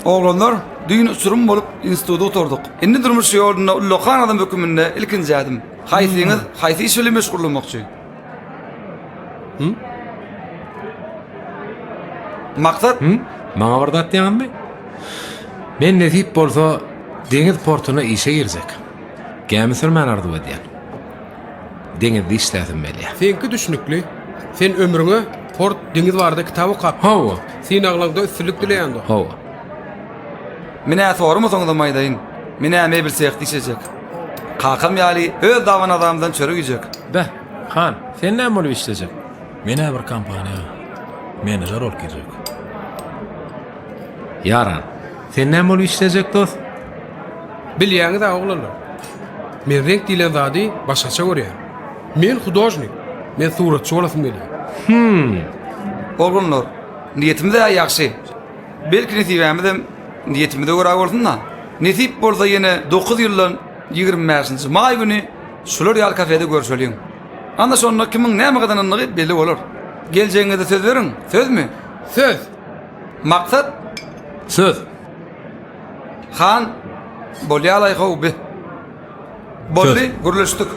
Oğlanlar düýün uçurum bolup institutda oturduk. Indi durmuş ýolunda Ullokan adam höküminde ilkinji adım. Haýsyňyz haýsy iş bilen meşgullanmakçy? Maksat? Maňa bir dat diýänmi? Men nesip bolsa deňiz portuna işe girsek. Gämi sürmän ardy edýän. Deňizde işläsim belli. Senki düşnükli. Sen ömrüňe port deňiz barada kitap okap. Hawa. Sen aglagda üstünlük dileýändi. Hawa. Mine sorum soňda maýdaýyn. Mine äme bir seýek dişejek. Kakam ýaly öz dawan adamdan çörügijek. Bäh, Han, sen näme bolup işlejek? Mene bir kampanya menajer olup girecek. Yaran, sen näme bolup işlejek dost? Bilýäňiz aglalar. Men renk diýlen zady başgaça görýär. Men hudojnik. Men suratçy bolasym gelýär. Olgunlar, niýetimiz de ýaxşy. Belki nesibämiz hem niýetimize görä bolsun da. Nesip bolsa ýene 9 ýyldan 25-nji may güni şular ýal kafede görüşeliň. Anda şonda kimiň näme gadanlygy belli bolar. Geljeňizde söz beriň, sözmü? Söz. Maksat? Söz. Han, bolýaly howby. Bolly, gürleşdik.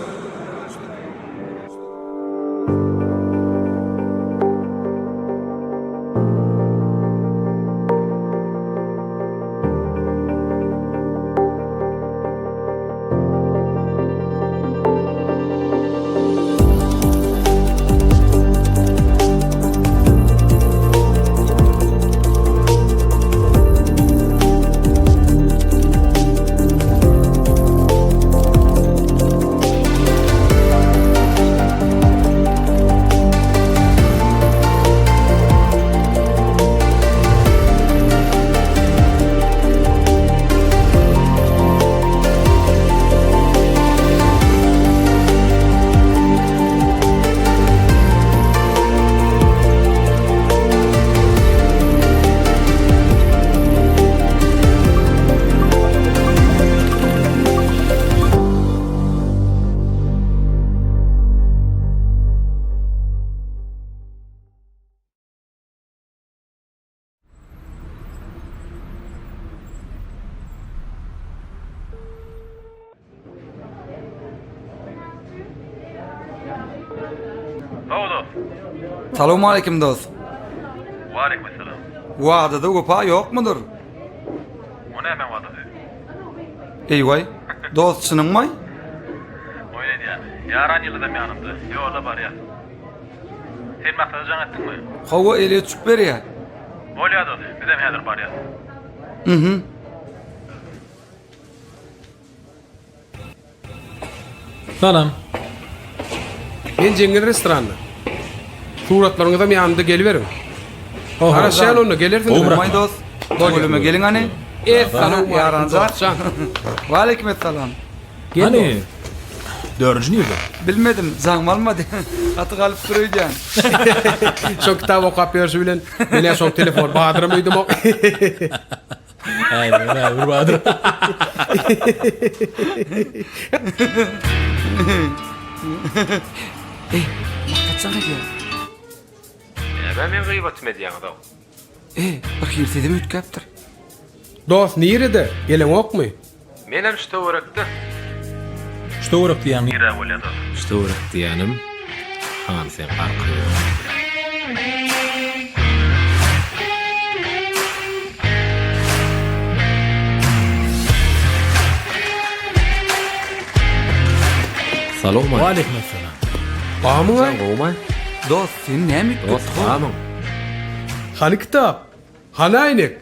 Howdo? Salamu aleykum dost. Wa aleykum selam. Wagtyda gopa ýokmudur? O näme wagty? Eýway, dost çynyňmy? Oýne diýär. Yaran ýylda ýanymda. Ýolda barýar. Sen maksat jaň etdiňmi? Hawa ele çyk berýär. Bolýady. Bizem häzir barýar. Salam. Men jeňil restoranda. Suratlaryňyza ýanymda geliberiň. Araşan onu gelirsin. Olmay dost. Bolüme gelin hani. Salamu Yaranca. aleykum. Wa aleykum selam. Hani 4-nji ýerde. Bilmedim, zaňmalmady. Aty galyp durýan. Şo kitap okap ýerşi bilen mene şo telefon badyramydım o. Aynen, bir badır. Kaçsana diyor. Ben men gıýbat etmediň adam. Bir hirsedim ütkapdyr. Dost nirede? Gelen okmy? Menem şto örekdi. Što urak diýän? Ýere bolýady. Şto örek diýenim. Han sen arky. Salamu Wa aleykum. aleykum selam. Bamyňa? Sen gowma? Dost, sen näme Dost, tamam. Hani kitap? Hani aynek?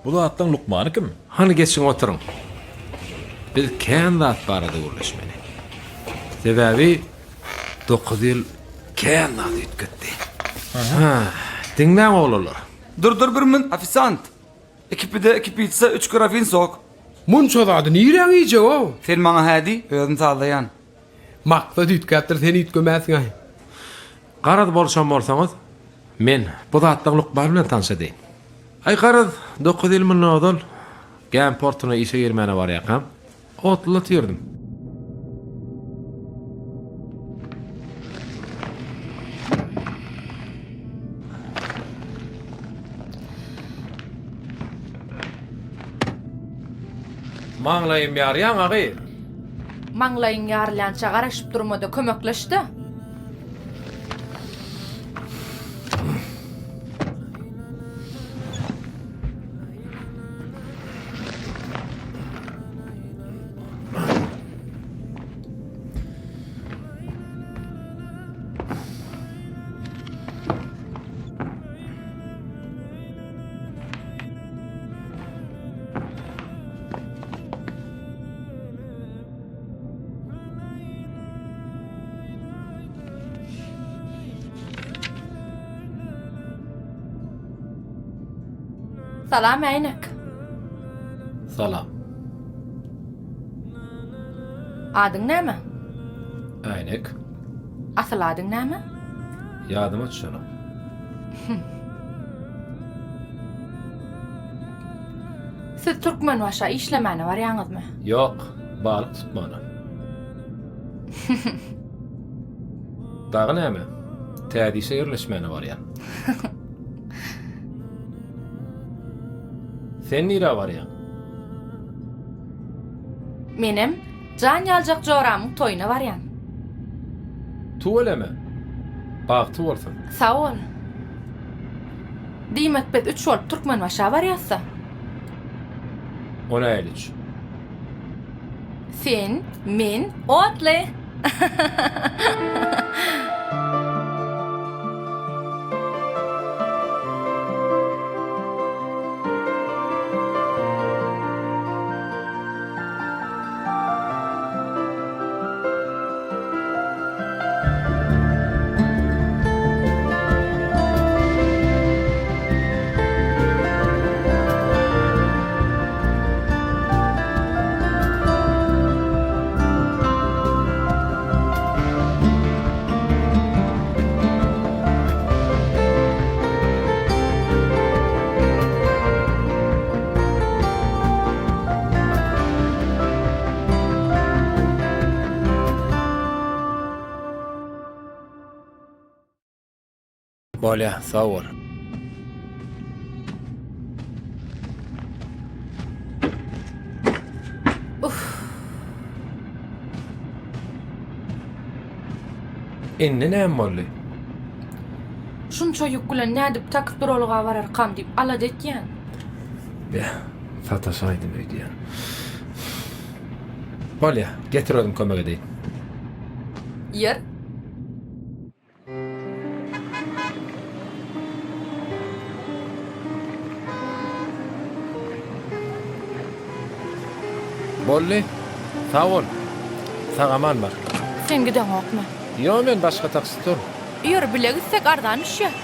Bu da atdan Lukmany kim? Hani geçin oturun. Biz kän zat barada görleşmeli. Sebebi 9 ýyl kän zat ütketdi. Diňläň oglalar. Dur bir min afisant. Ekipide pizza 3 grafin sok. Munço zady nireň iýje o? Sen maňa hädi, özüm sallaýan. Maksat ütkatdyr seni ütkemäsiň ay. Garad bolşan bolsaňyz, men bu zatdan Lukman bilen tanşadym. Ay garad 9 ýyl mundan odal gän portuna işe girmäne barýakam. Otlatýardım. Maňlaýym ýarýan agy. Maňlaýyň ýarlança garaşyp durmada kömekleşdi. Salam Aynak. Salam. Adyň näme? Aýnek. Asıl adyň näme? Ýadyma düşerim. Siz Türkmen başa işlemeni barýaňyzmy? Ýok, balyk tutmana. Dagy näme? Tädise ýerleşmeni barýan. Sen nire barýan? Menim can ýaljak joramyň toýuna barýan. Tu eleme. Bagty bolsun. Sağ ol. Diýmek biz 3 bolup Türkmen başa barýarsa. Ona eliç. Sen, men, otly. Bolya, sağ ol. Inni näme boldy? Şunça ýük bilen nädip takyp duralga barar kam diýip alad etýän. Be, sataşaýdym öýdýän. Bolya, getirdim kömek edeyim. Yer. Bolly, sağ ol. Sagaman bar. Sen giden okma. Yo, men başga taksitor. Yer bile gitsek ardan düşýär.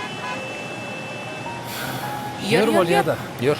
Yer bolýa da, yer.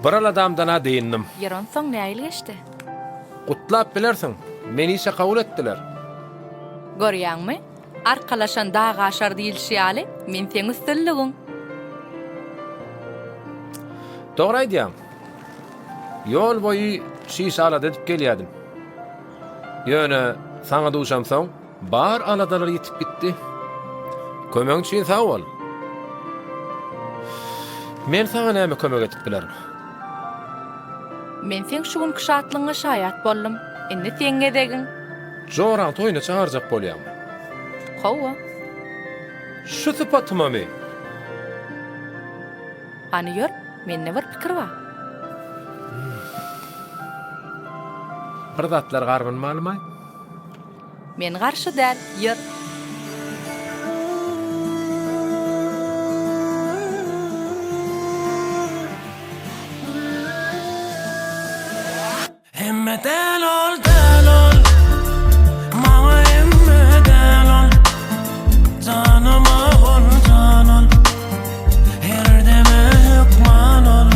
Baral adamdan adayındım. Yer on soň näil geçdi? Kutlap bilersin. Meni ise kabul ettiler. Görýäňmi? Arkalaşan dağa aşar diýilşýäli, men seň üstünligin. Doğru aýdýam. Yol boyu şiş alad edip gelýärdim. Ýöne saňa duşamsaň, bar aladalar ýetip gitdi. Kömeň üçin sağ ol. Men saňa näme kömek edip bilerim? Men seň şu gün kışatlyňa şaýat boldum. Indi seň edegin. Joran toýuna çağırjak bolýam. Hawa. Şu sıpatyma me. Hani ýör, mende bir pikir bar. bir zatlar garbynmalmy? Men garşy däl, ýer. Hemme delol Mağa hemme delol Canıma ol canol Her deme hükman ol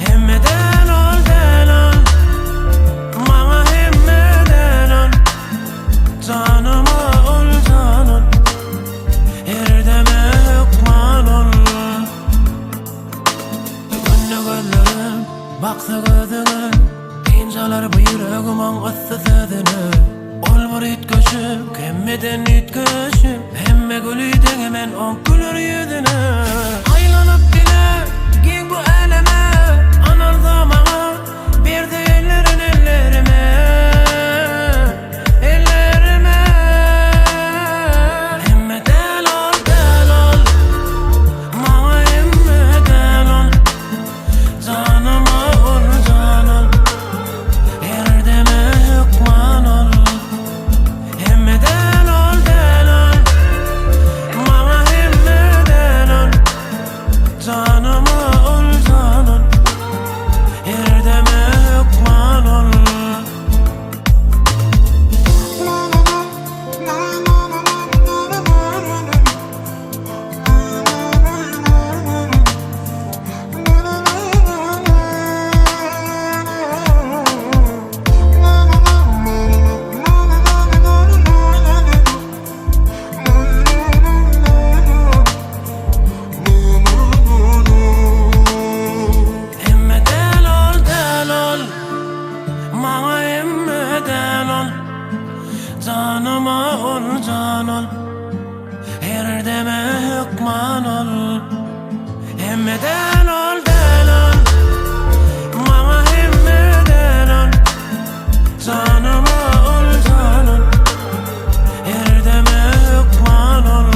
Hemme delol Mağa hemme delol Canıma ol canol Her deme hükman ol Gönlü gözlerim Baksa gözüne Injalar bu yüreğim angatsa sözünü Ol bir itköşüm, kemmeden itköşüm Hemme gülüydün hemen on gülür yüzüne Aylanıp dile, giy bu eleme Anarda mağa, bir de ellerin ellerime Ellerime Hemme delol Mağa hemme delol Canıma ol canol Her deme hükman ol Hemme delol Mağa hemme delol Canıma ol canol Her deme hükman ol Hemme delol Mağa hemme delol Canıma ol canol Her deme hükman ol Hemme delol Mağa hemme delol Canıma ol canol Her deme hükman ol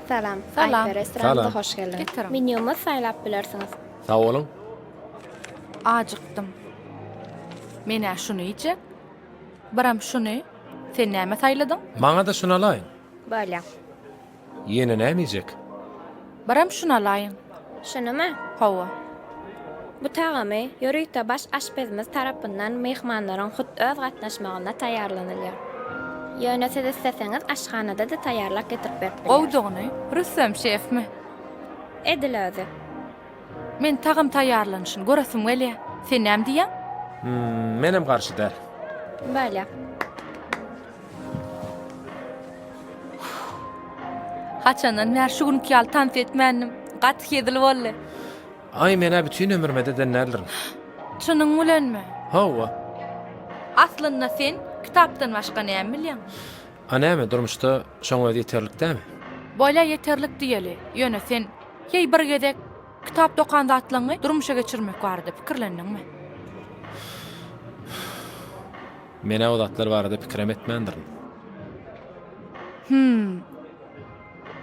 Salam. Salam. Ayper restoranına Salam. hoş geldiniz. Getirem. Menyumy saylap bilersiniz. Sağ olun. Acıktım. Mene şunu yiyecek. Baram şunu. Sen näme saýladың? Maňa da şuna alayın. Böyle. Yeni nämeyjek? Baram şunu alayın. Şunumy? Hawa. Bu tagamy ýörükde baş aşpezimiz tarapyndan mehmanlaryň hut öz gatnaşmagyna taýýarlanylýar. Ýöne siz isteseňiz aşhanada da taýýarlap getirip berip bilýär. Gowdugyny, Rüstem şefmi? Edil özü. Men tagym taýýarlanýyn göresim gelýär. Sen näme diýäň? Menem garşy däl. Böyle. Haçandan mer şu günki ýaly tans etmändim. Gat hedil bolla. Ay mene bütün ömrüme de denlerlerim. Şunuň bilenmi? Hawa. Aslynda sen kitapdan başga näme bilýän? Anäme durmuşda şoňa ýeterlik dämi? Boýla ýeterlik diýeli. Ýöne sen ýeý bir gezek kitap dokanda atlaňy durmuşa geçirmek bar diýip pikirlendiňmi? Mene o zatlar barada pikirim etmendirim.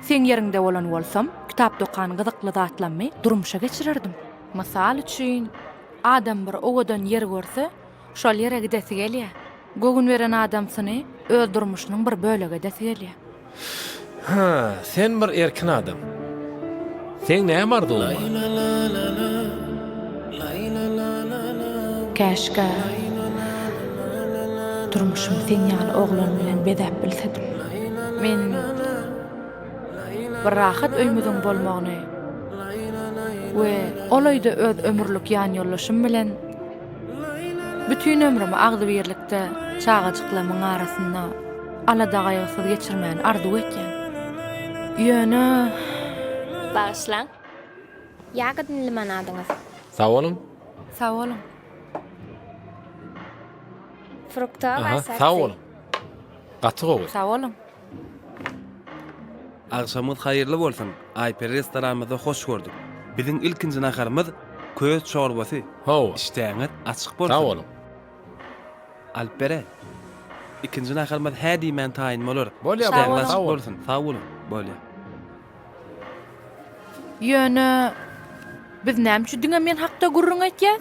Sen ýerinde bolan bolsam, kitap dokany gyzykly zatlanmy durmuşa geçirirdim. Mysal üçin, adam bir owadan ýer görse, şol ýere gidesi gelýär. Gögün beren adamsyny öz durmuşynyň bir bölegi edesi gelýär. Ha, sen bir erkin adam. Sen näme arzuň? Käşke durmuşum sen ýaly oglan bilen bedäp bilsedim. Men bir rahat öýmüziň bolmagyny we olaýda öz ömürlük ýan ýollaşym bilen bütün ömrümi agdy birlikde çağajyklamyň arasynda alada gaýgysyz geçirmäni arzu etýän. Ýöne Bağışlan. Ýagydyn limanadyňyz. Sağ olun. sağ olun. Frukta Aha, we sağ olun. Gaty gowy. Sağ olun. Agşamyz haýyrly bolsun. Ayper restoranymyza hoş gördük. Biziň ilkinji naharymyz köz çorbasy. Hawa. İştäňiz açyk bolsun. Sağ olun. Alpere. İkinji naharymyz hädi men taýyn bolar. Bolýar, İştäňiz bolýar. açyk Sağ olun. bolsun. Sağ olun. Bolýar. Ýöne biz näme şu diňe men hakda gurrun etýär?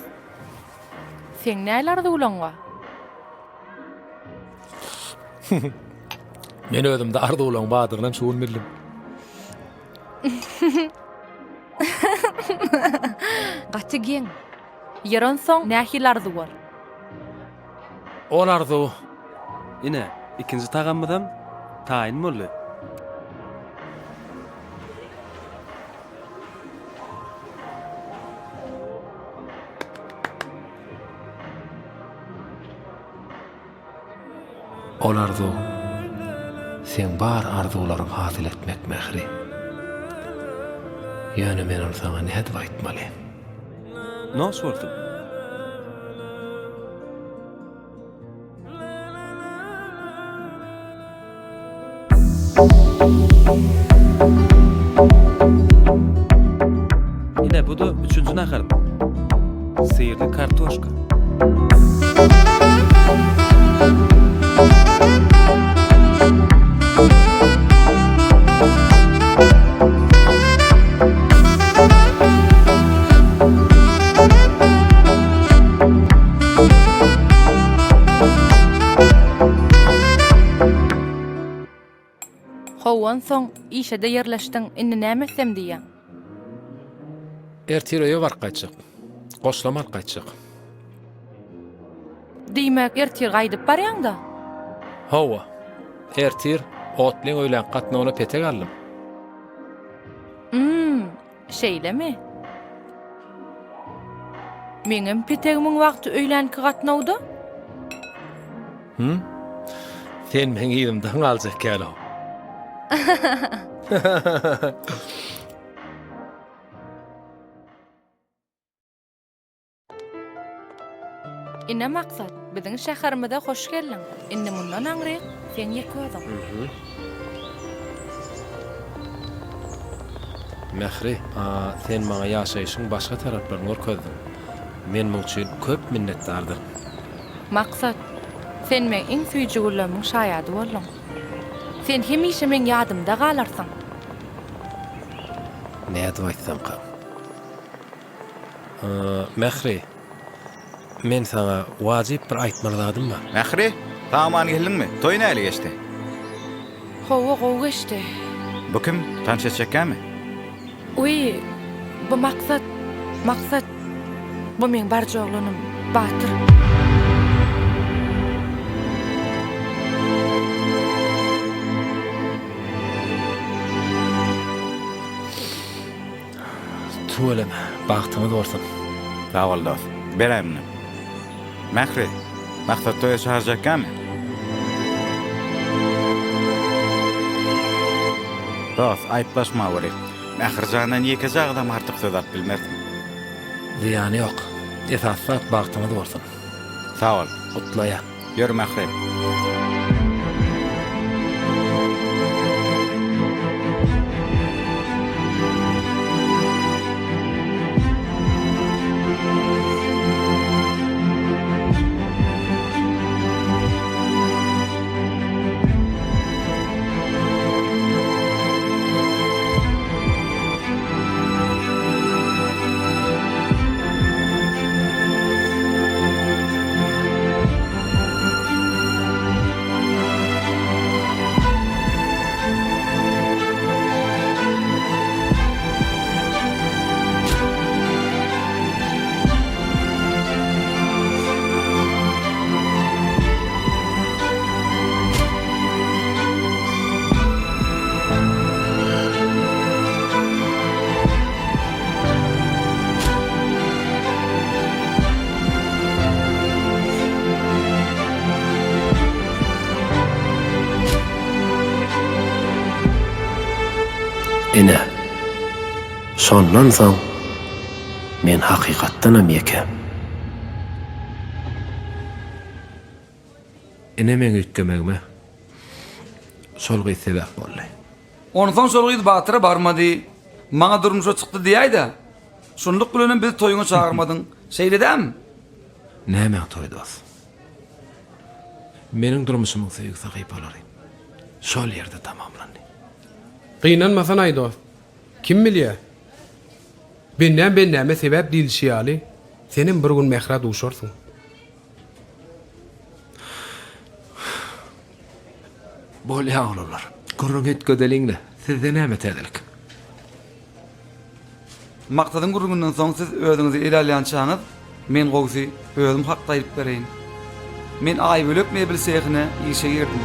Sen nälerdi ulanğa? Men özümde ardy ulan badygynam şuun bildim. Gaçy giň. Ýaran soň nähilardy bar? Olardy. Ine, ikinji tagamydam taýin boldy. Olardy. Sen bar arzularyň hasyl etmek mehri. Ýöne men onu sana näde aýtmaly? Nos boldy? Ine bu da 3-nji nahar. Seyirli kartoşka. Howan soň işede ýerleşdiň, indi näme etsem diýen. Ertireýe barkaçyk. Goşlama arkaçyk. Diýmek ertir gaýdyp barýaň-da. Hawa. Ertir otlyň öýlen gatnawyna petek aldym. Şeýlemi? Meňem petegimiň wagty öýlenki gatnawdy. Sen men ýerimden aljak gelo. Ine maksat, biziň şäherimize hoş geldiň. Indi mundan aňryk sen ýeködüň. Mehri, sen maňa ýaşaýyşyň başga taraplaryny görkezdiň. Men muň üçin köp minnetdardym. Maksat, sen men iň süýji gullanyň şaýady boldun. Sen hemişe men ýadymda galarsyň. Näde aýtsam ka? Mehri, men sana wajyp bir aýtmaladym. Mähri, taman geldiňmi? Toý näle geçdi? Howa gowy geçdi. Bu kim? Tanşa çekkämi? Uy, bu maksat. Bu men barja oglanym, Batyr. Tuğalem, bagtyňy dorsun. Sağ ol dost. Beremni. Mähri, maksat toýa çağırjakkämi? Dost, aýtlaşma gerek. Mähirjanan ýeke jagdam artyk söz at bilmerdim. Ziýany ýok. Esasat bagtyňy dorsun. Sağ ol. Gutlaýa. Ýör Mähri. Ine. Şondan soň men hakykatdanam ýekem. Ine men ütgemegme. Şolgy sebäp boldy. Ondan sonra Batyra barmady. Maňa durmuşa çykdy diýäýdi. Şunduk bilen biz toýuňa çağırmadyň. Seýledäm? Näme toýdys? Meniň durmuşymyň seýik sahypalary. Şol ýerde tamamlandy. Gynanmasan aý dost. Kim bilýär? Benden sebäp dilşýaly. Senin bir gün mehra duşarsyň. Bolýa oglanlar. Gurrun etgödeliňle sizde näme täzelik? Maksadyň gurgundan soň siz özüňizi ilerleýänçäňiz, men gowsy özüm hakda aýyp bereýin. Men aý bölük mebil sehine işe girdim.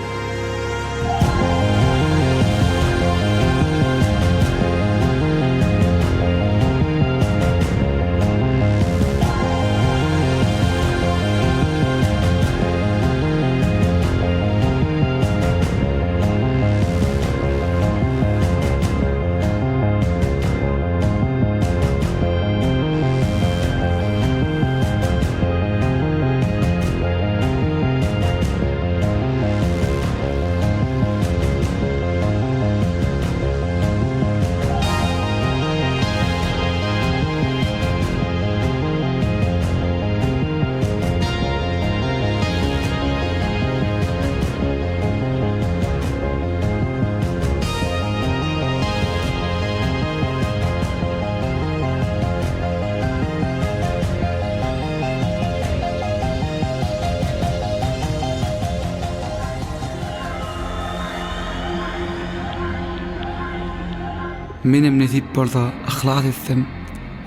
Menem nesip bolsa ahlas etsem,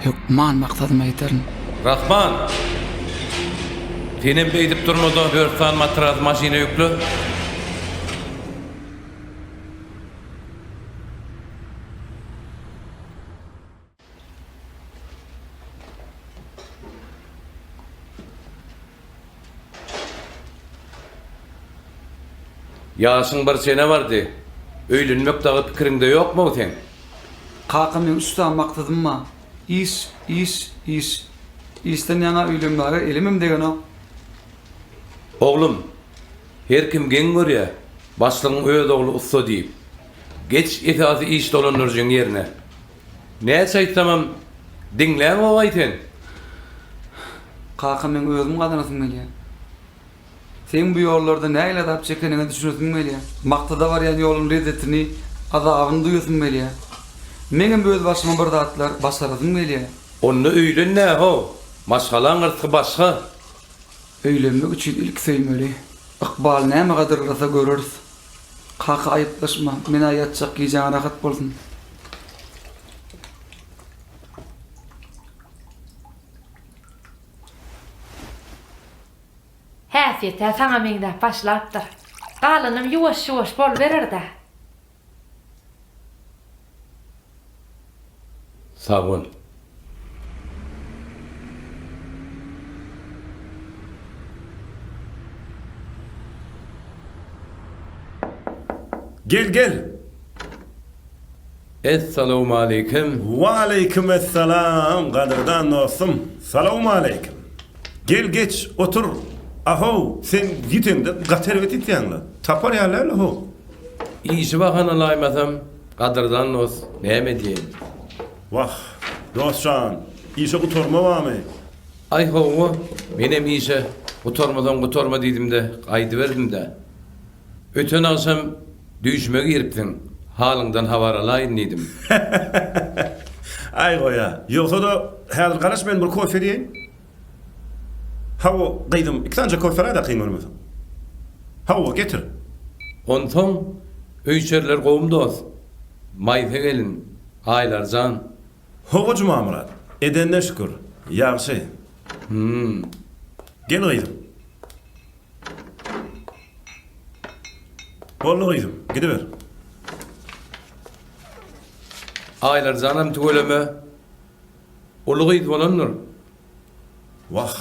hukman maksadyma ýeterin. Rahman! Senin beýdip durmadan börsan matraz maşina yüklü. Yaşın bir sene vardı. Öýlenmek dagy pikirinde ýokmy sen? Kaka men ustam maksadım ma. İş. İşten yana öýlenmäge elimim degen o. Oğlum, her kim gen görýär, başlygyň öz ogly usta diýip. Geç esasy iş dolandyrjyň ýerine. Näçe aýtsamam, diňläň o aýtyn. Kaka men özüm gadanasyň gelýär. Sen bu ýollarda näle adap çekenini düşünýärsiň gelýär. Maktada barýan ýoluň lezzetini, azabyny duýasyň gelýär. Meňem bu öz başyma bir zatlar başarasyň gelýär. Onu öýlen näho? Maşgalan ırtky başga. Öýlenmek üçin ilk söýmeli. Ykbal näme gadyrlasa görürüz. Kaka aýyplaşma, men aýatjak giýjäň rahat bolsun. Häsiýete saňa meňde başlapdyr. Galynym ýuwaş-ýuwaş bol berer-de. Sağ ol. Gel. Esselamu aleyküm. Wa aleyküm esselam. Gadırdan dostum. Salamu aleyküm. Gel geç otur. Aho sen gitende gatervet itýänler. Tapar ýalar ho. İşi bakan alaýmasam, gadyrdan nos, näme diýen? Wah, dostcan, işe gutorma bamy? Ay howa, menem işe gutorma diýdim-de, gaýdy berdim-de. Öten akşam düşmege giripdiň. Halyňdan habar alaýyn diýdim. Ay goýa, ýoksa da häzir garaş men bir kofe diýin. Hawa gaýdym, iktanca kofe da kynmamysyn. Hawa getir. Onsoň öýçerler gowum dost. Maýsa gelin, aýlarjan. Hawa juma Murat. Edenne şükür. Ýaxşy. Gel gaýdym. Bolly gaýdym, gidiber. Aýlarjanam tügeleme. Ulugy bolanlar. Wah,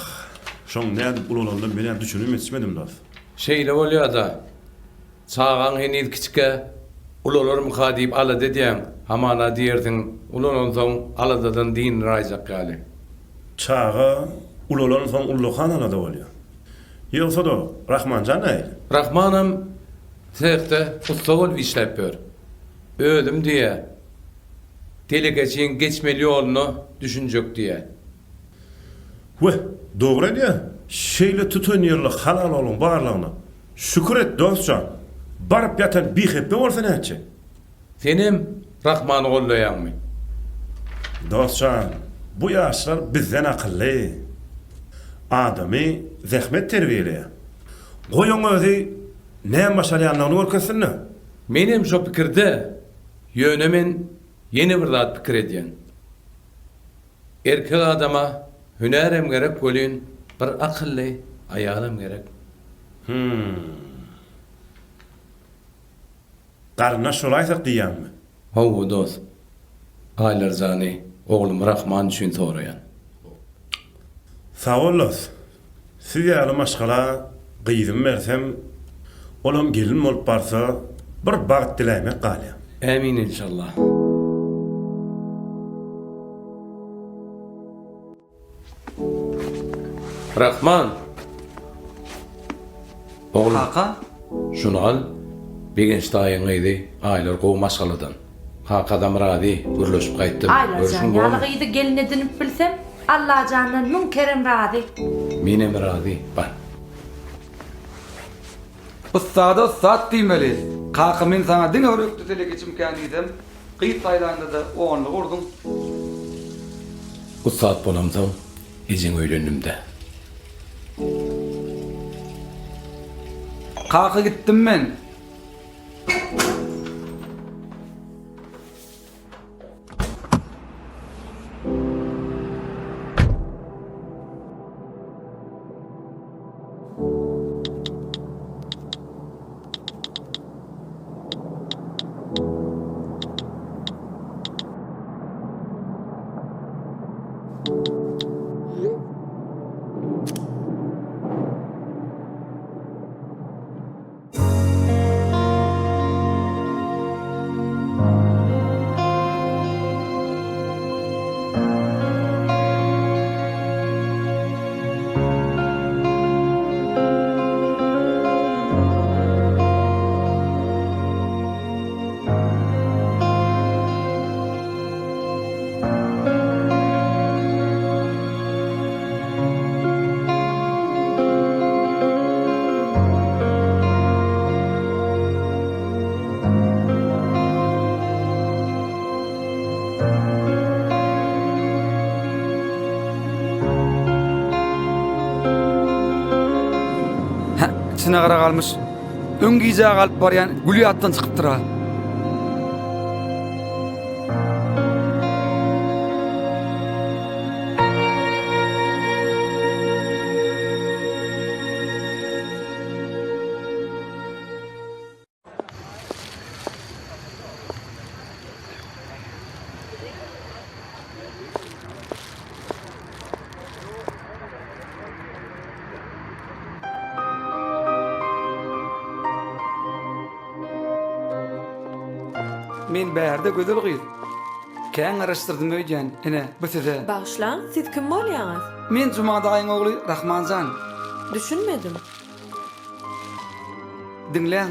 şoň näde ulandan meni düşünüp etmedim da. Şeýle bolýar da. Çağan henüz kiçike ulalarym hadyp ala dediň, hamana diýerdiň, ulandan soň aladadan din raýjak gali. Çağa ulalaryn soň ulluhan alada bolýar. Ýoksa da Rahmanjan näýdi? Rahmanam sehte ustagol işläp ber. Öldüm diye. Telegeçiň geçmeli ýoluny düşünjek diye. Weh, dogry diýär. Şeýle tutun ýerli halal bolun barlygyna. Şükür et dostcan. Barıp yatan bir heppe bolsa näçe? Senim Rahmany gollaýarmy? Dostcan, Bu yaşlar bizden akıllı. Adamy zähmet terbiyeleýär. Goýun özi näme başarýanlygyny görkezsinmi? Menem şo pikirde ýöne men ýene bir zat pikir edýän. Erkek adama hünärem gerek bolýan, bir akylly aýalym gerek. Garna şolaýsak diýýärmi? Hawa dost. Aýlar zany oglum Rahman üçin soraýan. Sağ olas. Siz ýaly maşgala gyýdym bersem, olam gelin bolup barsa, bir bagat dilämek galýar. Amin inşallah. Rahman. Oğlum. Kaka? Şunu al. Begenştaýyň ýygy aýlar gowy maşgaladan. Hakadam rady gürleşip gaýtdym. Aýlajan ýalygydy gelin edinip bilsem, Allah jandan mün kerem rady. Menem rady. Bar. Ustada sat diýmeli. Kaka men sana diňe örekdi dile geçim kän diýdim. Gyýt aýlanda da oňly gurdum. Ustad bolamsam, ejen öýlenimde. Kaka gitdim men. İçine gara kalmış. Ön giyeceği kalıp var yani Güliyat'tan çıkıp dura. Men bärde gödül gyýd. Kän araşdyrdym öýden, ene bütede. Başla, siz kim bolýaňyz? Men Jumadaýyň ogly Rahmanjan. Düşünmedim. Dinleň.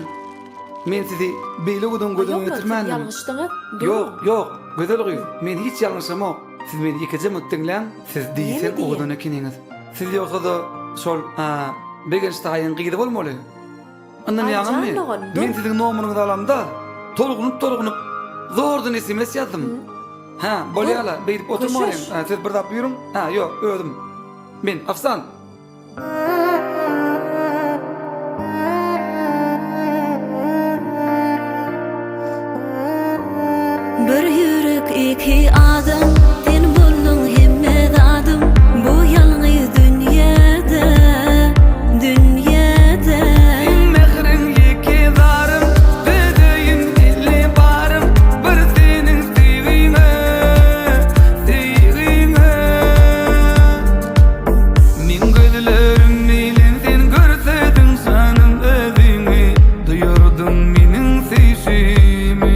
Men sizi beýle gudum getirmänim. Ýalňyşdyňyz. Ýok, ýok, gödül gyýd. Men hiç ýalňyşamok. Siz meni ýekejem dinleň. Siz diýsen ogdan ekeniňiz. Siz ýoksa şol Begenştaýyň gyýdy bolmaly. Ondan ýaňam men siziň nomunuňyzy alamda. Tolgunup zordan SMS ýazdım. Ha, bolýala, beýip oturmaýyn. Siz bir dap ýürüň. Ha, ýok, öldüm. Men Afsan. Bir ýürek iki adam, sen boldun hemmet adam. Bu ýalňyz dünýede, dünýede. Mehrin iki darım, bedeýin dilli barım. Bir senin sevgiňe, sevgiňe. Min gözlerim bilen sen görsedim sanım özüňi. Duyurdum meniň seýşimi.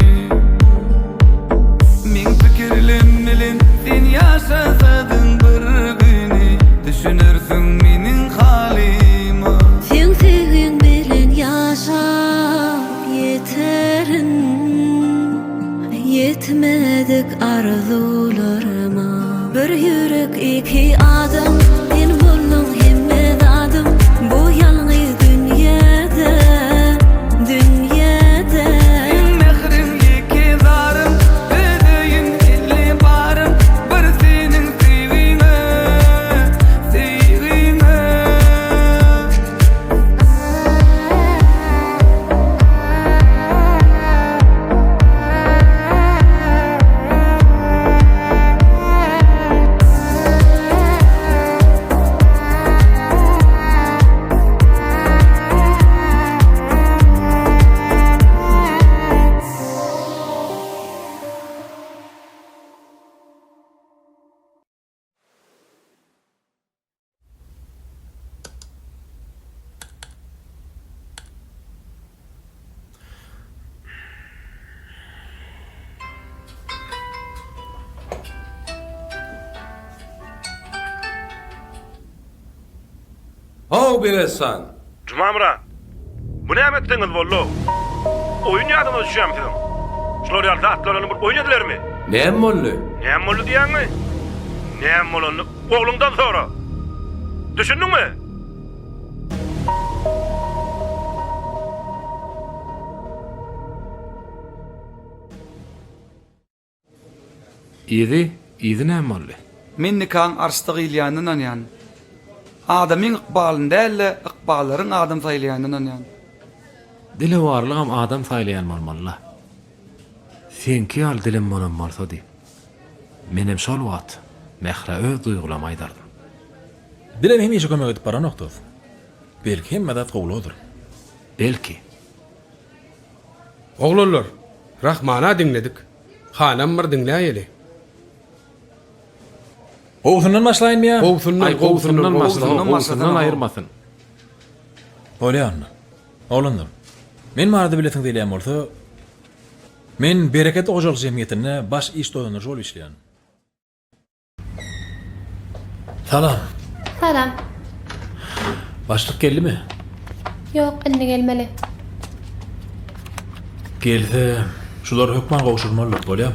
Min pikirlerim bilen sen ýaşasadyň bir güni. Düşünürsiň meniň halimi. Sen sevgiň bilen ýaşap yeterin. Yetmedik arzularıma. Bir ýürek iki adam, sen boldun hemmet adam. Bu ýalňyz dünýede, dünýede. Mehrin iki darım, bedeýin dilli barım. Bir senin sevgiňe, Haw beresan. Cumamran. Bu näme etdiňiz bollo? Oyun ýadyma düşýär dedim. Şolar ýalda atlaryny bir oyun edilermi? Näme boldy? Näme boldy diýäňmi? Näme bolany oglundan sonra? Düşündiňmi? Idi näme boldy? Men nikaň arsydygy ilýandan ýan. Adamyň ykbalyny dälle, ykballaryň adam saýlaýandan ýan. Dile warlygam adam saýlaýan bolmaly. Senki al dilim bolan bolsa di. Menem şol wagt mehre öz duýgulamy aýdardy. Dilem hem işe kömek edip baran oktoz. Belki hem medet gowludur. Belki. Oglanlar, Rahmana dinledik. Hanam bir dinläýeli. Gowsundan başlayın mı ya? Gowsundan aýyrmasyn. Bolýarmy? Oglanlar. Men marada biletin diýýän bolsa, men bereket ojalyk jemgyýetine baş iş doýanyr jol işleýän. Salam. Salam. Başlyk geldimi? Yok, indi gelmeli. Gelse, şular hökman gowşurmaly bolýar.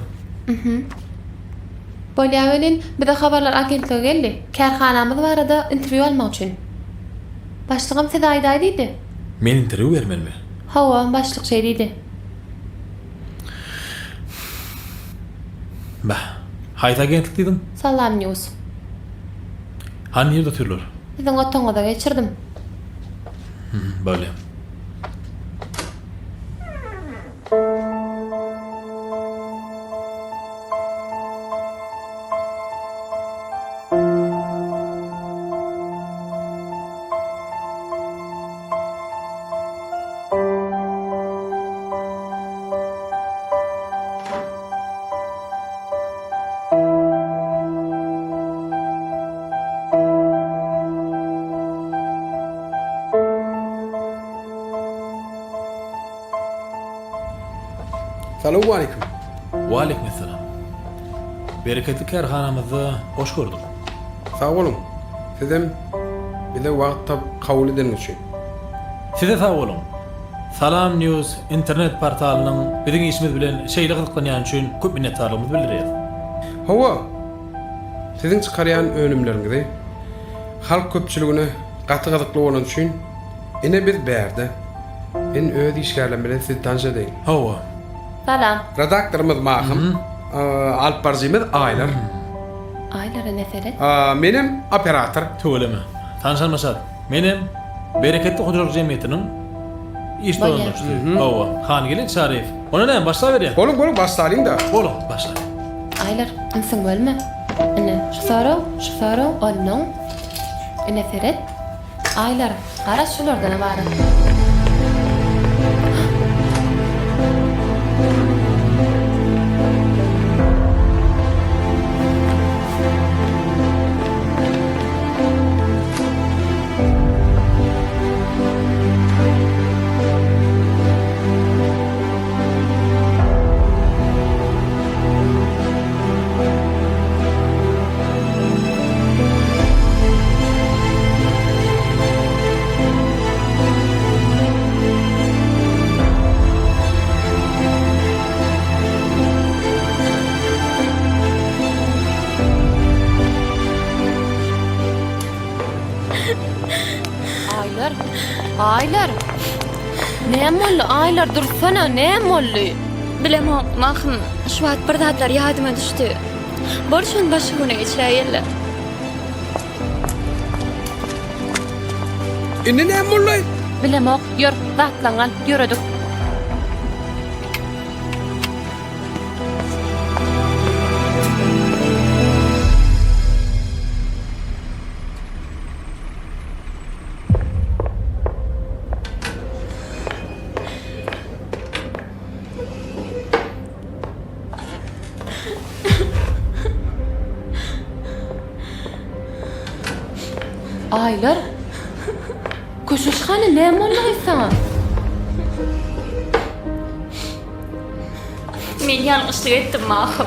Bolýavelin bir de habarlar agentligi geldi. Kärhanamyz barada interview almak üçin. Başlygym size aýdaýdy. Men interview bermelimi? Hawa başlyk şey diýdi. Bah, hayta agentlik diýdim. Salam News. Hanny ýerde türler? Siziň otaňyza geçirdim. Böyle. Salamu aleyküm. Wa aleykum selam. Bereketli kärhanamyzda hoş gördük. Sağ olun. Sizem bir de wagtda kabul edilmek üçin. Size sağ olun. Salam News internet portalynyň biziň işimiz bilen şeýle gyzyklanýan üçin köp minnetdarlygymyzy bildirýär. Hawa, sizin çykarýan önümleriňizi halk köpçüligine gaty gyzykly bolan üçin ine biz bärde. Men öz işgärlerim bilen sizi tanışadyň. Hawa. Salam. Redaktorymyz Mahym, alparjymyz Aýlar. Aýlara neferet. Menim operator. Töweleme. Tanışalmaşat. Menim bereketli hojalyk jemgyýetiniň iş doýanyşy. Hawa. Hangili Şarif. Ona näme başla berýär? Bolun başlaýyn da. Bolun başla. Aýlar, insin bölme. Ine şu soru, onun neferet. Aýlar, gara şulardan bary. Aýlar. Näme boldy? Aýlar dursana, näme boldy? Bilemok, Mahym. Şu wagt bir zatlar ýadyma düşdi. Bolşun başy güne geçýärler. Indi näme boldy? Bilemok, ýör, zatlangan, ýöredik. Aýlar. Köşüşhany näme boldy sana? Men ýalňyşlyk etdim Mahym.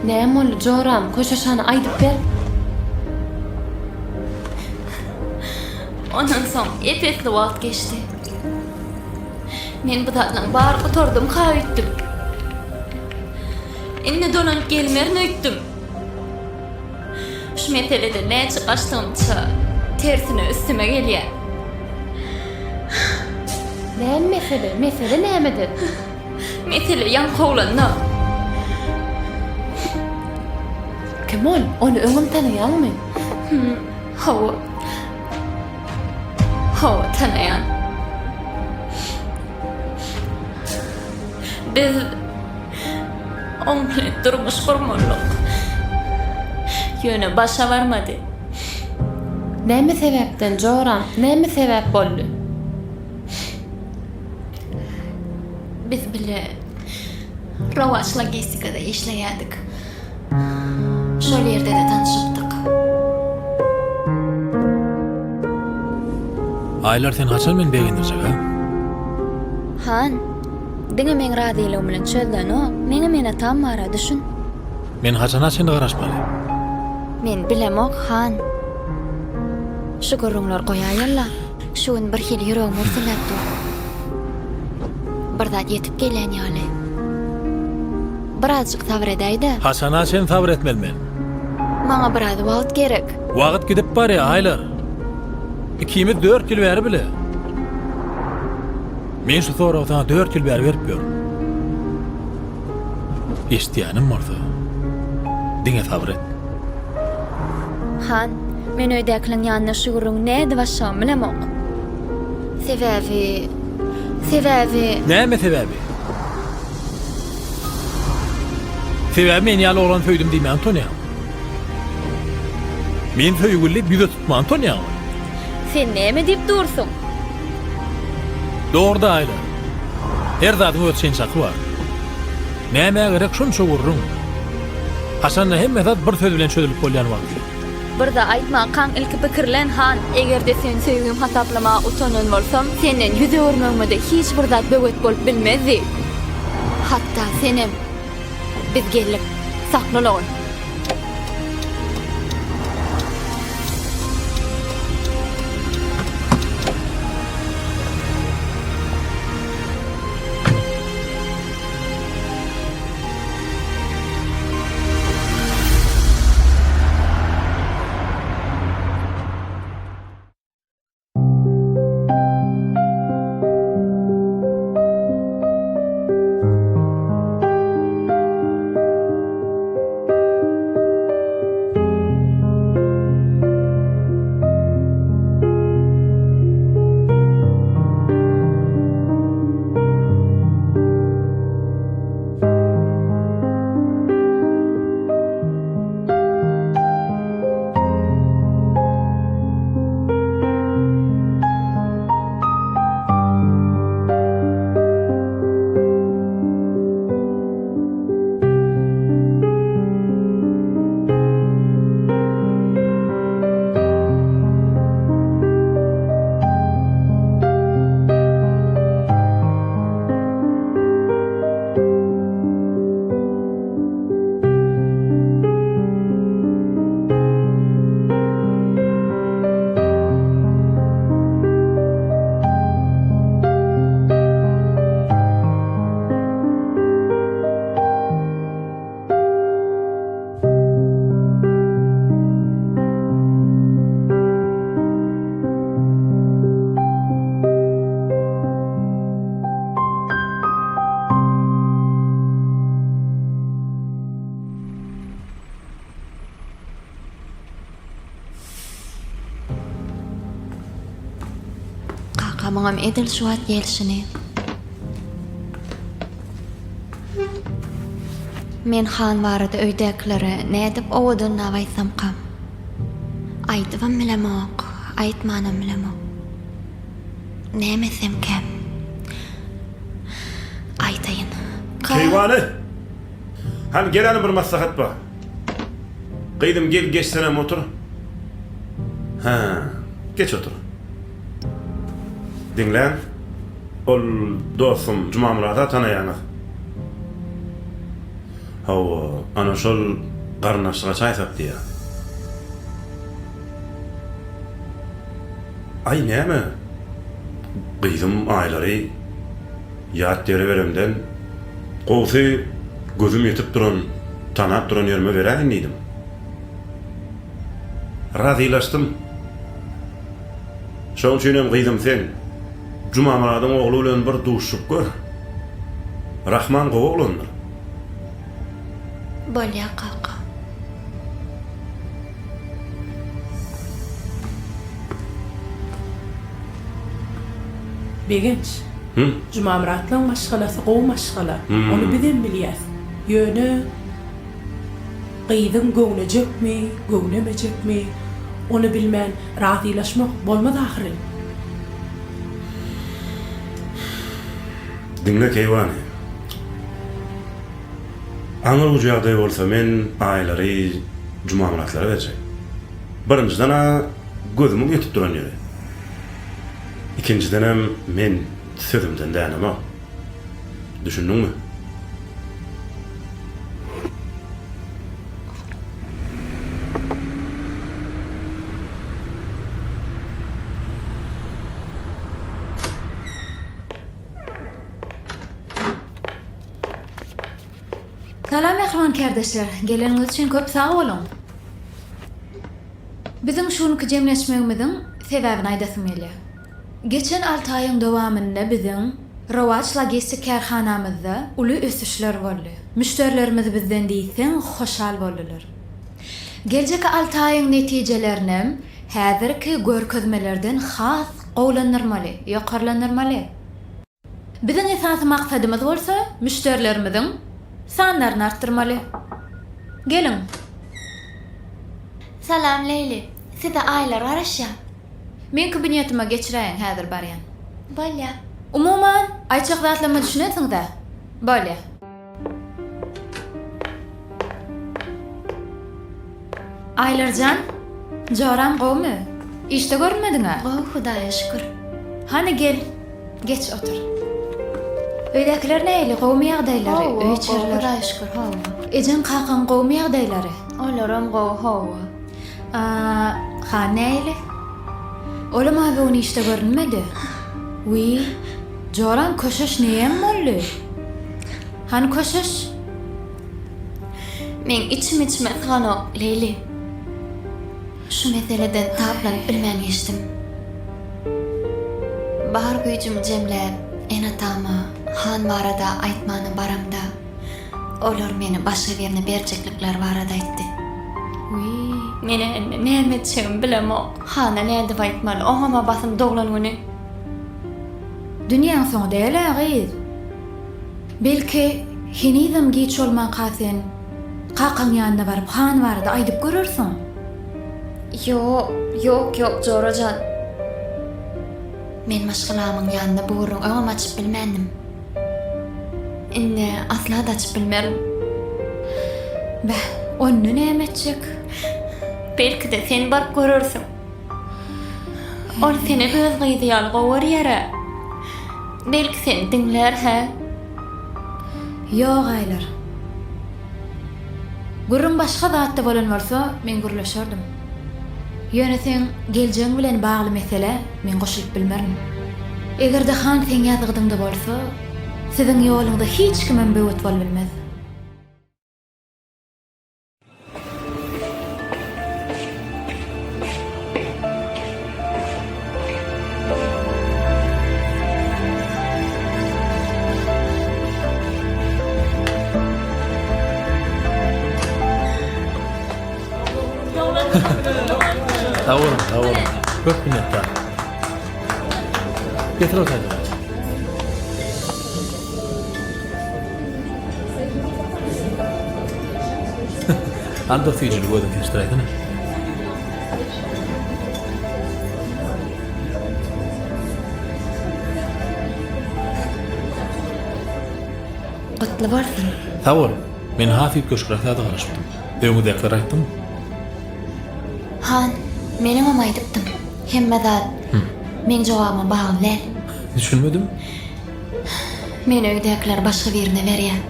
Näme boldy Joram? Köşüşhany aýdyp ber. Ondan soň epesli wagt geçdi. Men bu tatlan bar oturdum, kahve etdim. Indi dolanyp gelmerini öýtdim. Şu meselede näçe gaçdygymça tersine üstüme gelýär. Näme mesele? Mesele nämedir? Mesele ýan howlanna. Kim ol? Onu öňüm tanaýarmy? Hawa. Hawa tanaýan. Biz onunla durmuş kurmalyk. Ýöne başa barmady. Näme sebäpden joran? Näme sebäp boldy? Biz bile Rowaç logistikada işleýärdik. Şol ýerde de tanışypdyk. Aylar sen haçan men begindirjek ha? Han, diňe men radylygyň bilen çölden o, mene tam mara düşün. Men haçan seni garaşmaly. Men bilemok Han. Şu gurrunlar goýaýarlar. Şuň bir hil ýüregim ursulatdy. Bir zat ýetip gelen ýaly. Birazjyk sabr edäýdi. Haçan sen sabr etmelimen. Maňa biraz wagt gerek. Wagt gidip bar ya Aylar. İkimiz 4 ýyl bäri bile. Men şu soragyna 4 ýyl bäri berip ýörum. Eşdiýänim bolsa, diňe sabr et. Han, men öýdäkliň ýanyna şu gurrun näde başam bilemok. Sebäbi... Näme sebäbi? Sebäbi men ýaly oğlan söýdüm diýmän tonýam. Men söýgüli bize tutman tonýam. Sen näme diýip dursun? Doğru Aylar. Her zadyň öz şençaky bar. Näme gerek şunça gurrun. Hasanna hemme zat bir söz bilen çözülüp bolýan wagt. Bir da aýtma kaň ilki pikirlen Han, egerde sen söýgüm hasaplama utanan bolsam, senden ýüze görmegmede hiç bir zat böwet bolup bilmezdi. Hatta senem biz gelip saklalan. Maňam edil şu wagt gelişini. Men Han barada öýdäklere nädip owadan nawaysam kam. Aýdybam bilemok, aýtmanam bilemok. Nämesem kem? Aýtaýyn. Keýwany. Han gelen bir maslahat bar. Gydym gel geçsenem otur. Ha, geç otur. Dinlen. Ol dostum Cuma Murat'a tanaýanyk. Hawa, ana şol garnaşyga çaý sapdy ýa. Ay näme? Gyzym aýlary ýat dere beremden gowsy gözüm ýetip duran, tanap duran ýerime beräň diýdim. Razylaşdym. Şol üçin gyzym sen Juma Muradyň ogly bilen bir duşup gör. Rahman gowlandyr. Bolýa kaka. Begenç. Juma Muratlaň maşgalasy gowy maşgala. Onu bilen bilýäs. Ýöne gyýdyň göwnejekmi, göwnemejekmi? Onu bilmän razylaşmak bolmaz ahyry. Dinle Keýwany. Aňyr bu jagdaý bolsa men aýlary Juma Muratlara berjek. Birinciden gözümü ýetip duran ýere. İkinciden hem men sözümden dänemem. Düşündüňmi? Salam mehman kardeşler, geleniňiz üçin köp sag bolun. Bizim şunuky jemleşmegimiziň sebäbini aýdasym gelýär. Geçen 6 aýyň dowamynda biziň Rowaç logistik karhanamyzda uly ösüşler boldy. Müşterilerimiz bizden diýsen hoşal boldylar. Geljek 6 aýyň netijelerini häzirki görkezmelerden has gowlanyrmaly, ýokarlanyrmaly. Biziň esasy maksadymyz bolsa, müşterilerimiziň sanlaryny artdyrmaly. Gelin. Salam Leyli. Size aýlar araşýa. Men kabinetime geçiräň häzir barýan. Bolýa. Umuman, aýçak zatlama düşünesiň-de. Bolýa. Aýlarjan, joram gowmy? İşte görmediňa? Gowy Hudaýa şükür. Hani gel, geç otur. Öýdekiler näýli gowmy ýagdaýlary? Öýçerler. Hudaýa şükür, hawa. Ejen kakan gowmy ýagdaýlary? Olaram gowy, hawa. Ha näýli? Olam abi onu işte görünmedi. Uy, joran köşeş näýem boldy? Han köşeş? Men içime gano Leyli. Şu meseleden taplanyp bilmän geçdim. Bahar güýjüm jemläp, enatama, han barada aýtmany baramda. Olar meni başga birine berjeklikler barada aýtdy. Uy, mene näme etjegim bilemok. Hana näde aýtmaly, oňama basym doglanyny. Dünýäň soňy däl agyz. Belki hinizem geç bolman kasen kakan ýanyna baryp han barada aýdyp görürsiň. Yok, Jorajan. Men maşgalamyň ýanyna buruň oňama açyp bilmändim. Indi asla da açyp bilmerim. Bäh, onu näme etjek? Belki de sen baryp görürsiň. Ol seni göz gyýdýal gowar ýere. Belki sen diňler ha? Ýok aýlar. Gurrun başga zatda bolan bolsa, men gürleşerdim. Ýöne sen geljeň bilen bagly mesele men goşulyp bilmerim. Egerde han sen ýazgydymda bolsa, siziň ýoluňda hiç kimem böwet bol bilmez. Tavır. Köp minnettar. Getir otaydı. Anda tüycülü bu ödüm finştireydin. Gutly bolsun. Tavır. Men hafif köşküraklarda garaşypdym. Öňüdekler aýtdym. Han, menim ama aýdypdym. Hemme zat. Men jogabyma bagly däl. Düşünmedim. Men öýdekler başga birine berýär.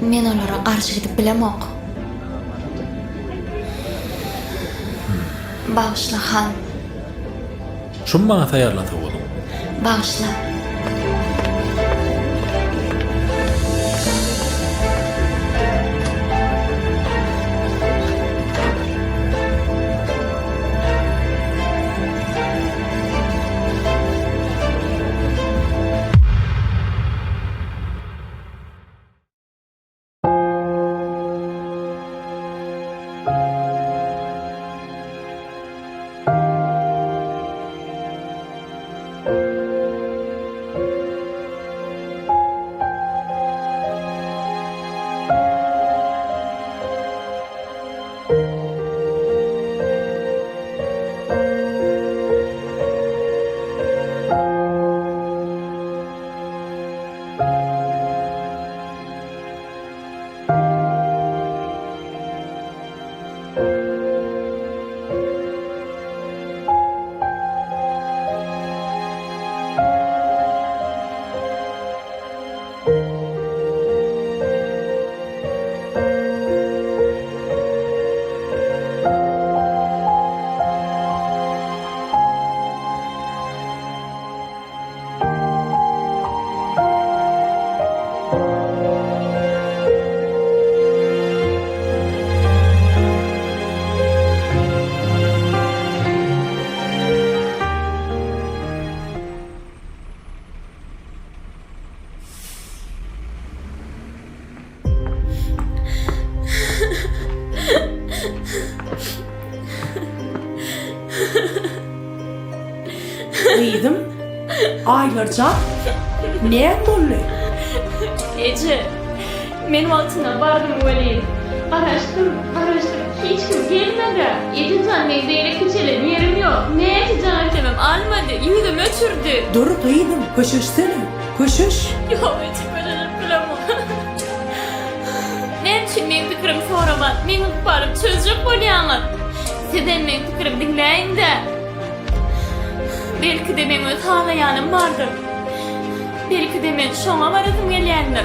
Men olara garşy gidip bilemok. Bağışla Han. Şun bana tayarlata oldum. Bağışla. Gıydım. Aylarca. Ne bolly? Ece, men altına bardım öyle. Araştırdım, hiç kim gelmedi. Yedincan men beyrek küçelen yerim yok. Ne edeceğim demem, almadı, yüzüm ötürdü. Dur gıydım, koşuşsana. Koşuş. Yok, Ece, koşuşup bilemem. Ne için men fikrim soraman, men barıp çözecek bolyanlar. Sizden men fikrim dinleyin de. Belki de men öz halayanım vardır. Belki de men şoňa barasym gelýändir.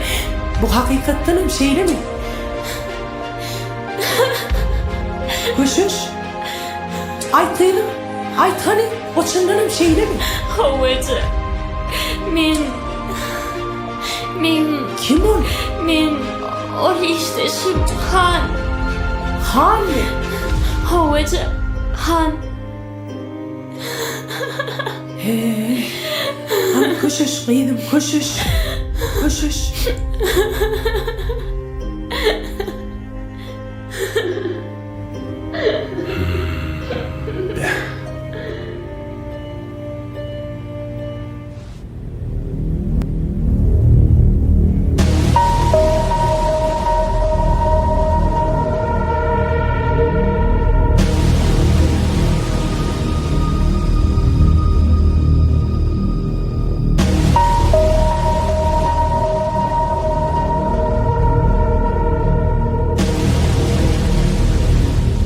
Bu hakikattanım şeyle mi? Koşuş. Aytayım. Aytani. O çındanım şeyle mi? Ece. Men... Kim ol? Men... O işte şu Han. Han mı? Ece. Han. Han koşuş gıydım, koşuş. Koşuş.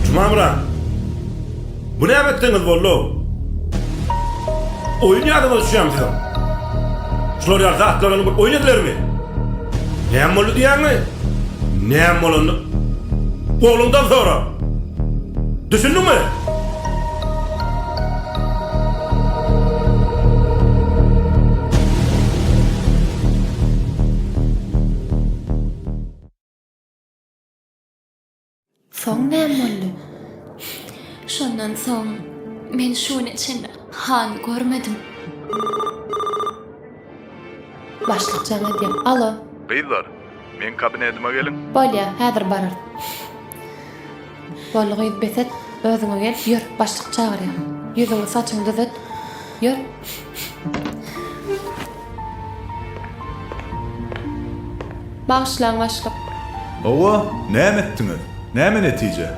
Cumamra. Bu ne yaptınız bollo? Oyun yadınız şu an sizin. Şular yarda atlarını oynadılar mı? Neyem oldu diyen mi? Neyem oldu? Oğlundan sonra. Düşündün mü? Soň näme boldy? Şondan soň men şuň içinde Han görmedim. Başlyk jaňa diýem. Alo. Beyler, men kabinetime gelin. Bolýa, häzir barar. Bolgy beset, özüňe gel, ýür, başlyk çagyrýar. Ýüzüňi saçyňy düzet. Ýür. Bağışlan başlyk. Owa, näme etdiňiz? Näme netije?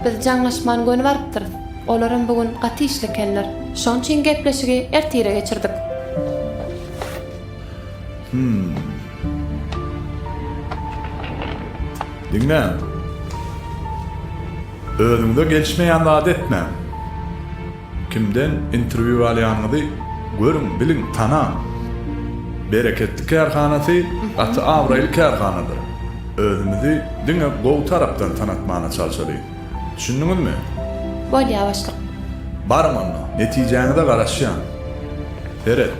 Biz jaňlaşman göni barypdyr. Olaryň bugün gaty işle keller. Şoň üçin gepleşigi ertire geçirdik. Dinle. Özüňde gelişmeýän zat etme. Kimden interview alýanyňyzy görüň, bilin, tanan. Bereketli kärhanasy gaty awraýly kärhanadyr. Özümizi diňe gowy tarapdan tanatmana çalşaly. Düşündiňizmi? Bolýa başlyk. Barım onu. Neticeni de garaşyan. Ferhat.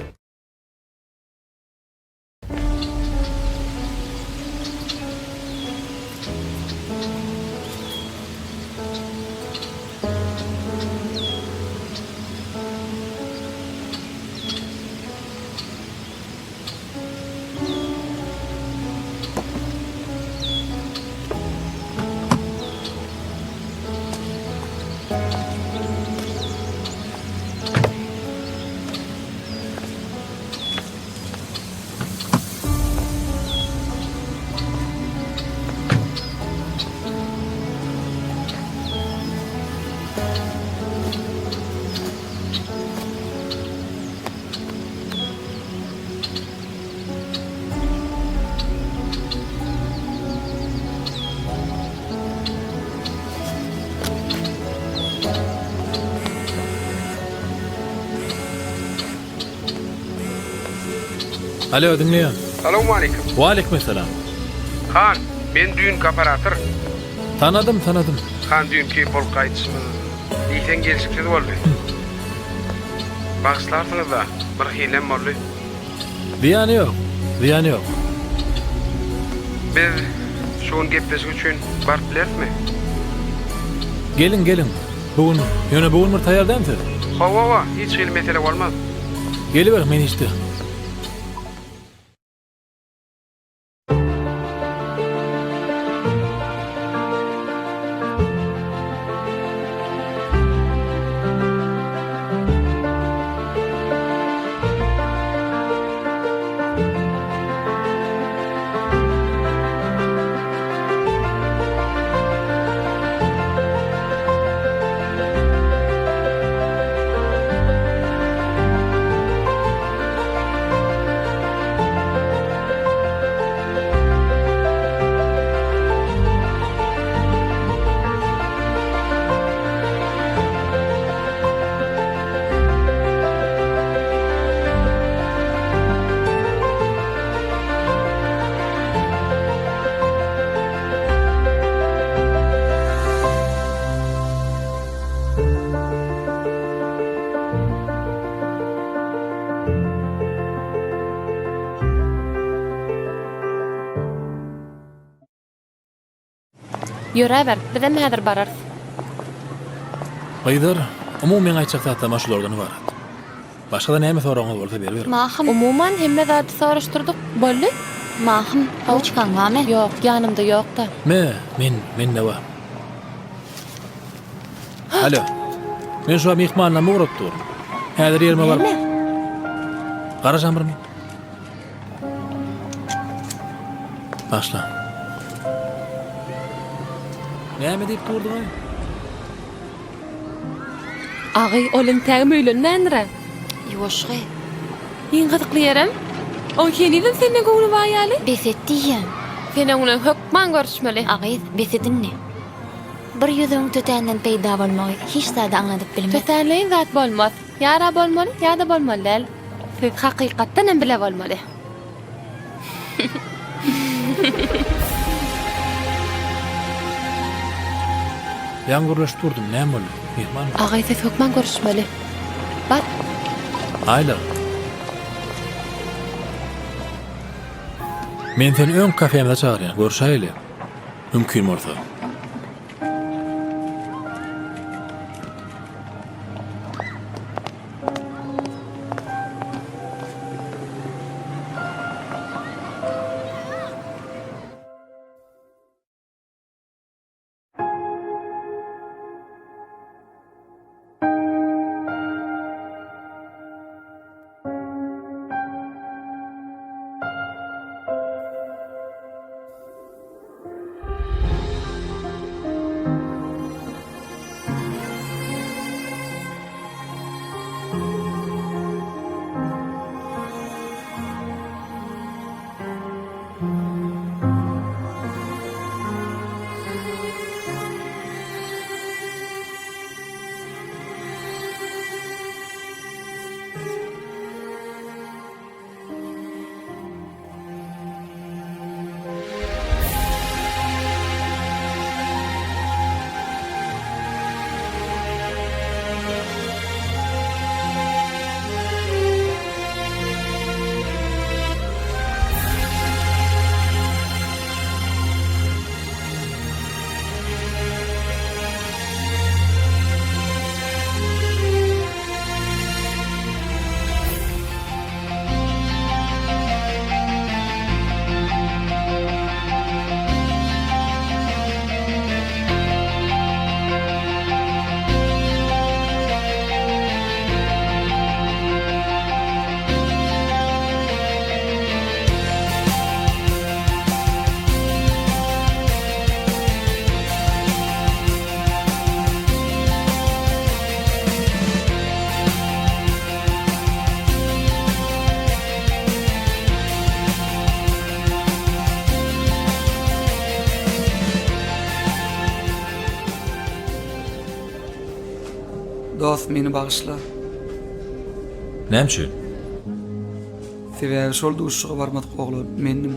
Alo, dinliyorum. Assalamu aleyküm. Wa aleykümselam. Han, ben düğün kaparator. Tanıdım. Han düğünkü bol kayıtçımı. İyiden gelişikleri oldu. Bağışlarsınız da, bir hilem oldu. Diyani yok. Biz şuun gepleşik üçün barıp bilerik mi? Gelin. Bugün bir tayardamsız. Hava, hiç hil mesele olmaz. Geliver men işte. Ýöreber, bizem häzir bararys. Haydar, umumen aýtjak zatda maşulardan barat. Başga da näme soraňyz bolsa berber. Mahım. Umuman hemme zat soraşdyrdyk. Boldy? Mahım. Avuçkan gamy? Ýok, ýanymda ýok-da. Men ne var? Alo. Men şu mehmanla mugrup durum. Häzir ýerime baryp. Garaşam bir men. Başla. Näme diýip durdyň? Agy, olym tägim öýlenmändir. Ýoşgy. Ýen gyzykly ýerim. O kendim senden gowly baýaly. Besetdiýen. Senden ulan hökman görüşmeli. Agy, besedinni. Bir ýüzüň tötänden peýda bolmagy hiç zada aňladyp bilmez. Tötäleýin zat bolmaz. Ýara bolmaly, ýa-da bolmaly däl. Siz hakykatdan hem bile bolmaly. Ýangurlaş durdum, näme boldy? Mehman. Agy, siz hökman görüşmeli. Bak. Ayla. Men seni öň kafemde çağırýan, görüşäýli. Mümkin bolsa. dost meni bağışla. Näme? Sebäbi şol duşuga barmadyk oglum menim.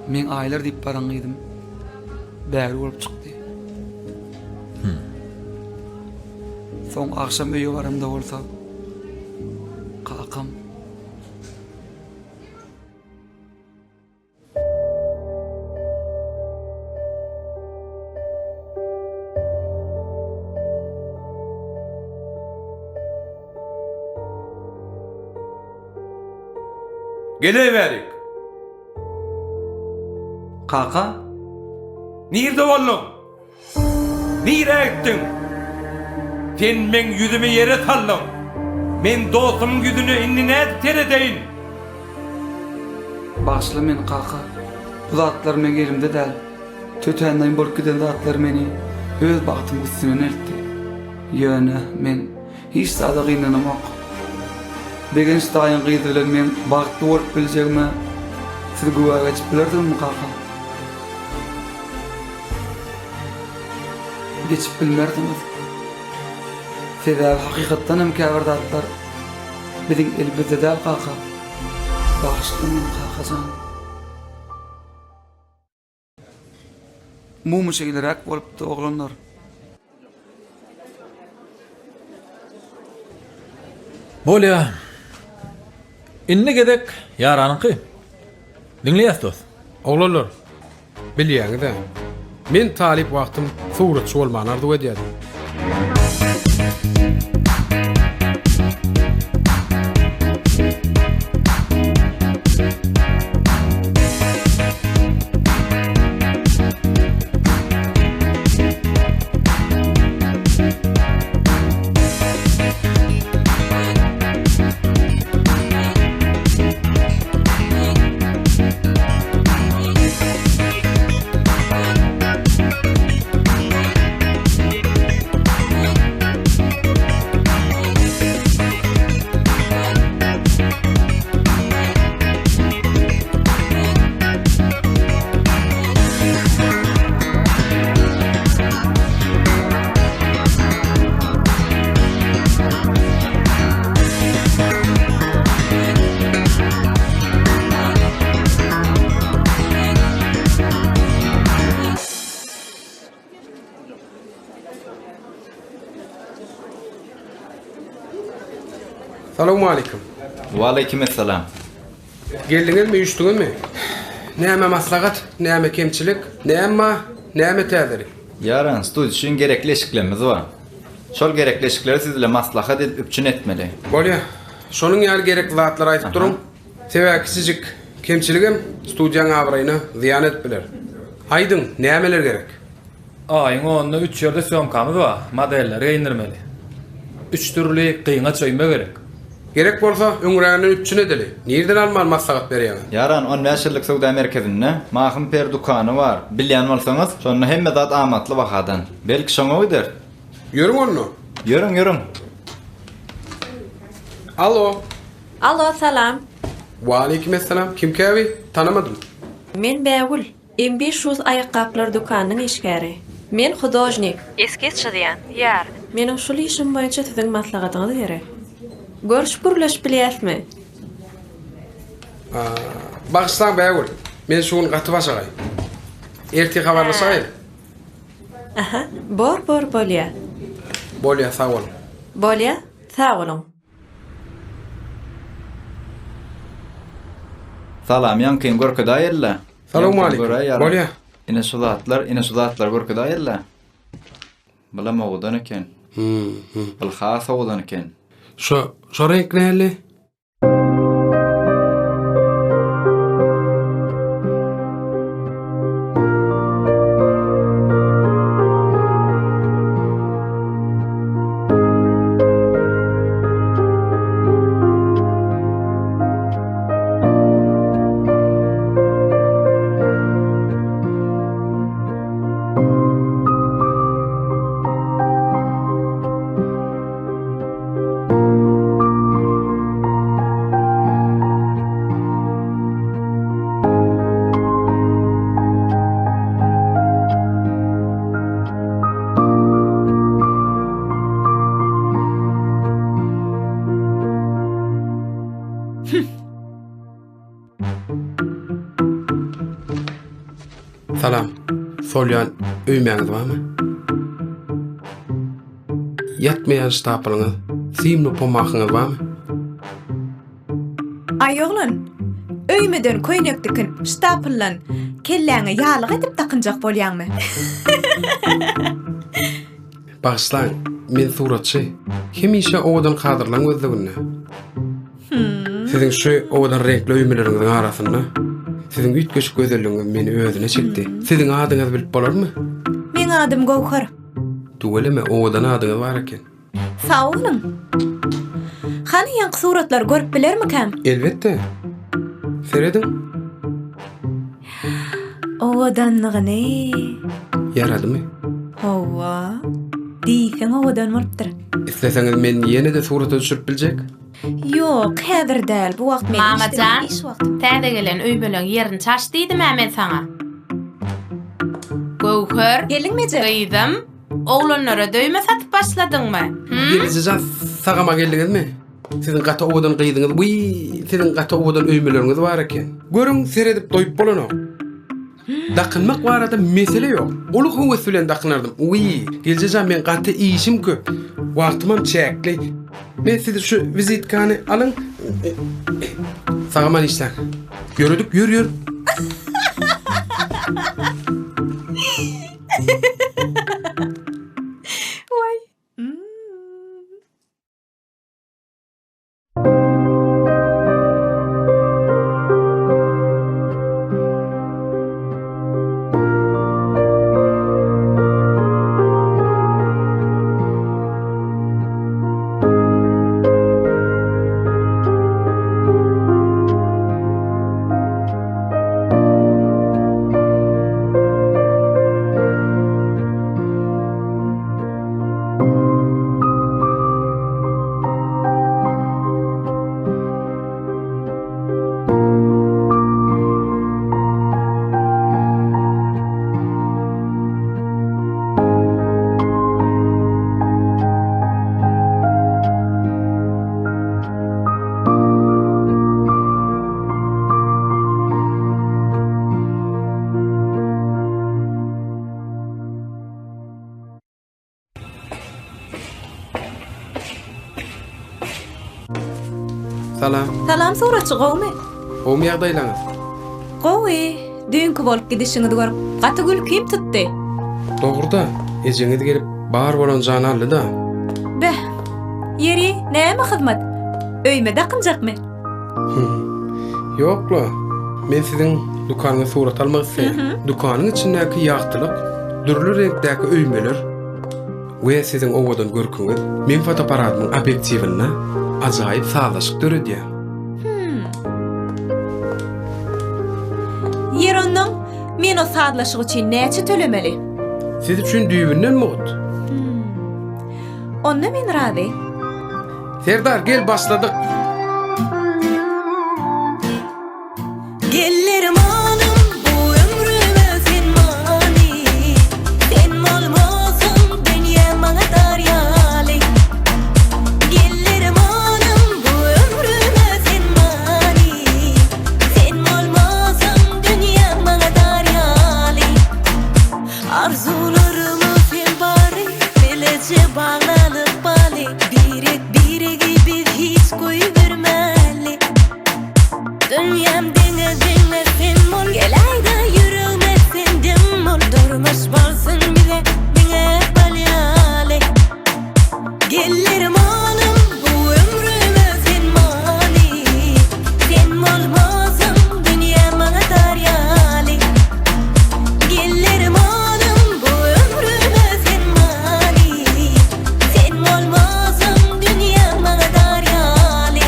Men aylar diýip baran edym. Bäri bolup çykdy. Soň akşam öýe baramda bolsa, kakam Geleverik. Kaka? Nirde bollun? Nire ettin? Sen men yüzümü yere sallın. Men dostumun yüzünü innine teredeyin. Bağışla men kaka. Bu zatlar men yerimde däl. Tötänden bolup giden zatlar meni öz bagtym üstüne eltdi. Ýöne men hiç sada gynanamak. Begen staýyn gyzy bilen men bagtly bolup biljegime siz güwa geçip bilerdiňmi kaka? Geçip bilmerdiňiz. Sebäbi hakykatdan hem käbirdatlar biziň elbizde däl kaka. Bağışla men kakajan. Mumu şeýleräk bolupdy oglanlar. Bolýa. Inne gedek ýaranyňky. Dinleýäs dost. Oglanlar, bilýäňiz-de. Men talip wagtym suratçy bolmagy arzu edýärdim. Salamu alaikum. Wa aleykümselam. Geldiňizmi, üşdüňizmi? Näme maslahat, näme kemçilik, näme täzeli? Yaran studi üçin gerekli eşiklerimiz var. Şol gerekli eşikleri sizle maslahat edip üpçün etmeli. Bolýa. Şonuň ýaly gerekli zatlar aýtyp duruň. Sebäbi sizjik kemçiligim studiýaň abraýyna ziýan etdiler. Aýdyň, nämeler gerek? Aýyň onda 3 ýerde söýmkamyz bar. Modelleri ýeňdirmeli. 3 türli kıyına çöýme gerek. Gerek bolsa öňräňden üçüne edeli. Nerden alman maslahat berýär? Yaran 15 ýyllyk Sowda merkezinde mahym per dukany bar. Bilýän bolsaňyz, şonu hemme zat amatly bahadan. Belki şoňa öýder. Ýörüň onu. Ýörüň. Alo. Alo, salam. Wa aleykümselam. Kim käbi? Tanamadym. Men Bägül, M500 ayakkablar dukanynyň işgäri. Men hudojnik, eskizçi diýen. Ýar, meniň şol işim boýunça siziň maslahatyňyzy berek. Görüş burlaş bilýäsmi? Bagyslan Bägül. Men şuny gaty başagay. Erti habarlaşaýyn. Aha, bor bolýa. Bolýa, sag bolun. Bolýa, sag bolun. Salam, ýankyň görkeda ýerle. Salamu aleykum. Bolýa. Ine sudatlar görkeda ýerle. Bilam oğudan eken. Bilhas oğudan eken. Şo renk näli? Salam. Solyan öýmäňiz barmy? Yatmayan staplyňyz, simli pomakyňyz barmy? Ay oğlan, öýmeden köýnekdikin stapyllan kelläňe ýalyk edip takynjak bolýarmy? Başlan, men suratçy. Hemişe owadan kadrlan gözleginde. Sizin şu owadan renkli öýmeleriňiziň arasynda sizin ütgeş gözelligiňiz meni özüne çekdi. Sizin adyňyz bilip bolarmy? Men adym Gowhar. Tuweleme owadan adyňyz bar eken. Sağ olun. Hany ýanky suratlar görüp bilermikem? Elbette. Seredin? Owadanlygyny. Yaradymy? Hawa. Diýsen owadan bolupdyr. İsteseňiz men ýene de surata düşürip biljek. Ýok, häzir däl. Bu wagt men Mamacan, täze gelen öýbeleň ýerini çaşdydy men saňa. Gowhar, gelinmeje. Gyýdym. Oglanlara döýme satyp başladyňmy? Gelizja sagama geldiňizmi? Sizin gata owadan gyýdyňyz, sizin gata owadan öýmeleriňiz bar eken. Görüň seredip doýup bolano. Dakınmak var arada mesele yok. Olu hüvvet bilen dakınardım. Geleceğim men gata işim köp. Wagtymam çekli. Men size şu vizitkany alın. Sağaman işler. Görüdük, yür. Vay. Salam. Salam suratçy gowmy? Oğum ýagdaýlaňyz. Gowy, dünkü bolup gidişiňizi görüp gaty gülküýip tutdy. Dogruda, ejeňiz gelip bar bolan jany aldy da. Beh, yeri näme hyzmat? Öýme dakynjakmy? Ýokla. Men sizin dukanyňy surat almak isledim. Dukanyň içindäki ýagtylyk, dürli renkdäki öýmeler we sizin owadan görküňiz men fotoaparatymyň obyektiwine ajaýyp sağlaşyk döredýär. Yer ondan men o saatlaşyk üçin näçe tölemeli? Siz üçin düýbünden mut. Onda men razy. Serdar gel başladyk. Gellerim anım bu ömrüme sen mani. Sen olmasın dünya bana daryalı. Gellerim anım bu ömrüme sen mani. Sen olmasın dünya bana daryalı. Arzularımı sen bari bilece bağlanıp bali. Biri gibi hiç koyuvermeli. Dünyam denge sen mol. Gel ayda yüreğime sen mol. Durmuş balsın bile bine balyale. Gellerim anım bu ömrüme sen mani. Sen olmasın dünya bana daryalı. Gellerim anım bu ömrüme sen mani. Sen olmasın dünya bana daryalı.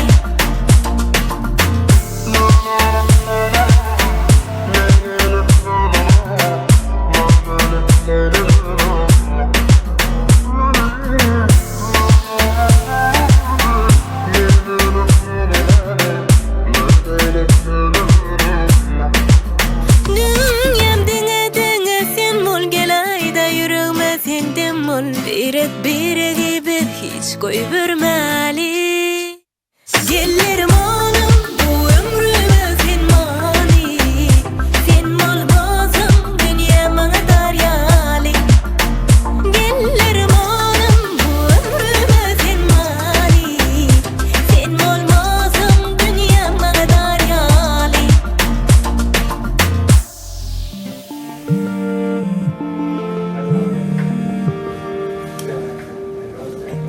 Dünyam denge sen mol. Gel ayda yüreğime sen demol. Biri gibi hiç koyuvermeli. Gellerim anım bu ömrüme sen mani.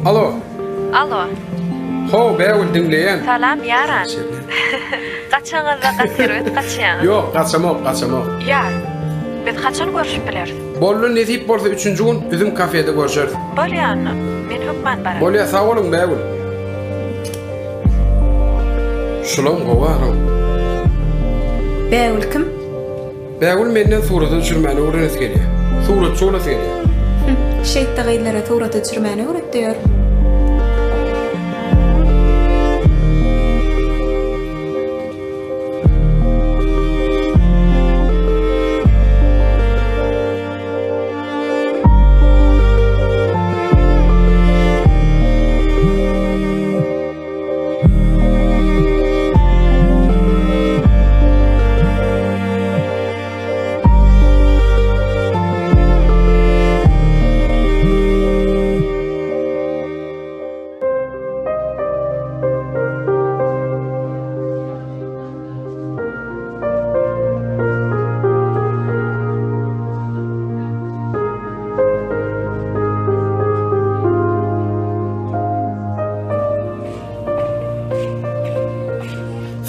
Alo. Alo. Ho, bäwül dinleýän. Salam yaran. Kaçaňyzda gatyryp kaçýan. Ýok, gaçamak. Ýar. Biz kaçan görüşüp biler. Bollu nesip bolsa 3-nji gün üzüm kafede görüşeriz. Bolýanmy? Men hukman barar. Bolýa, sag bolun bäwül. Şulam gowaram. Bäwül kim? Bäwül menden suraty düşürmäni öwrenip gelýär. Surat şolas gelýär. Şeýtde gaýlara suraty düşürmäni öwretdiýär.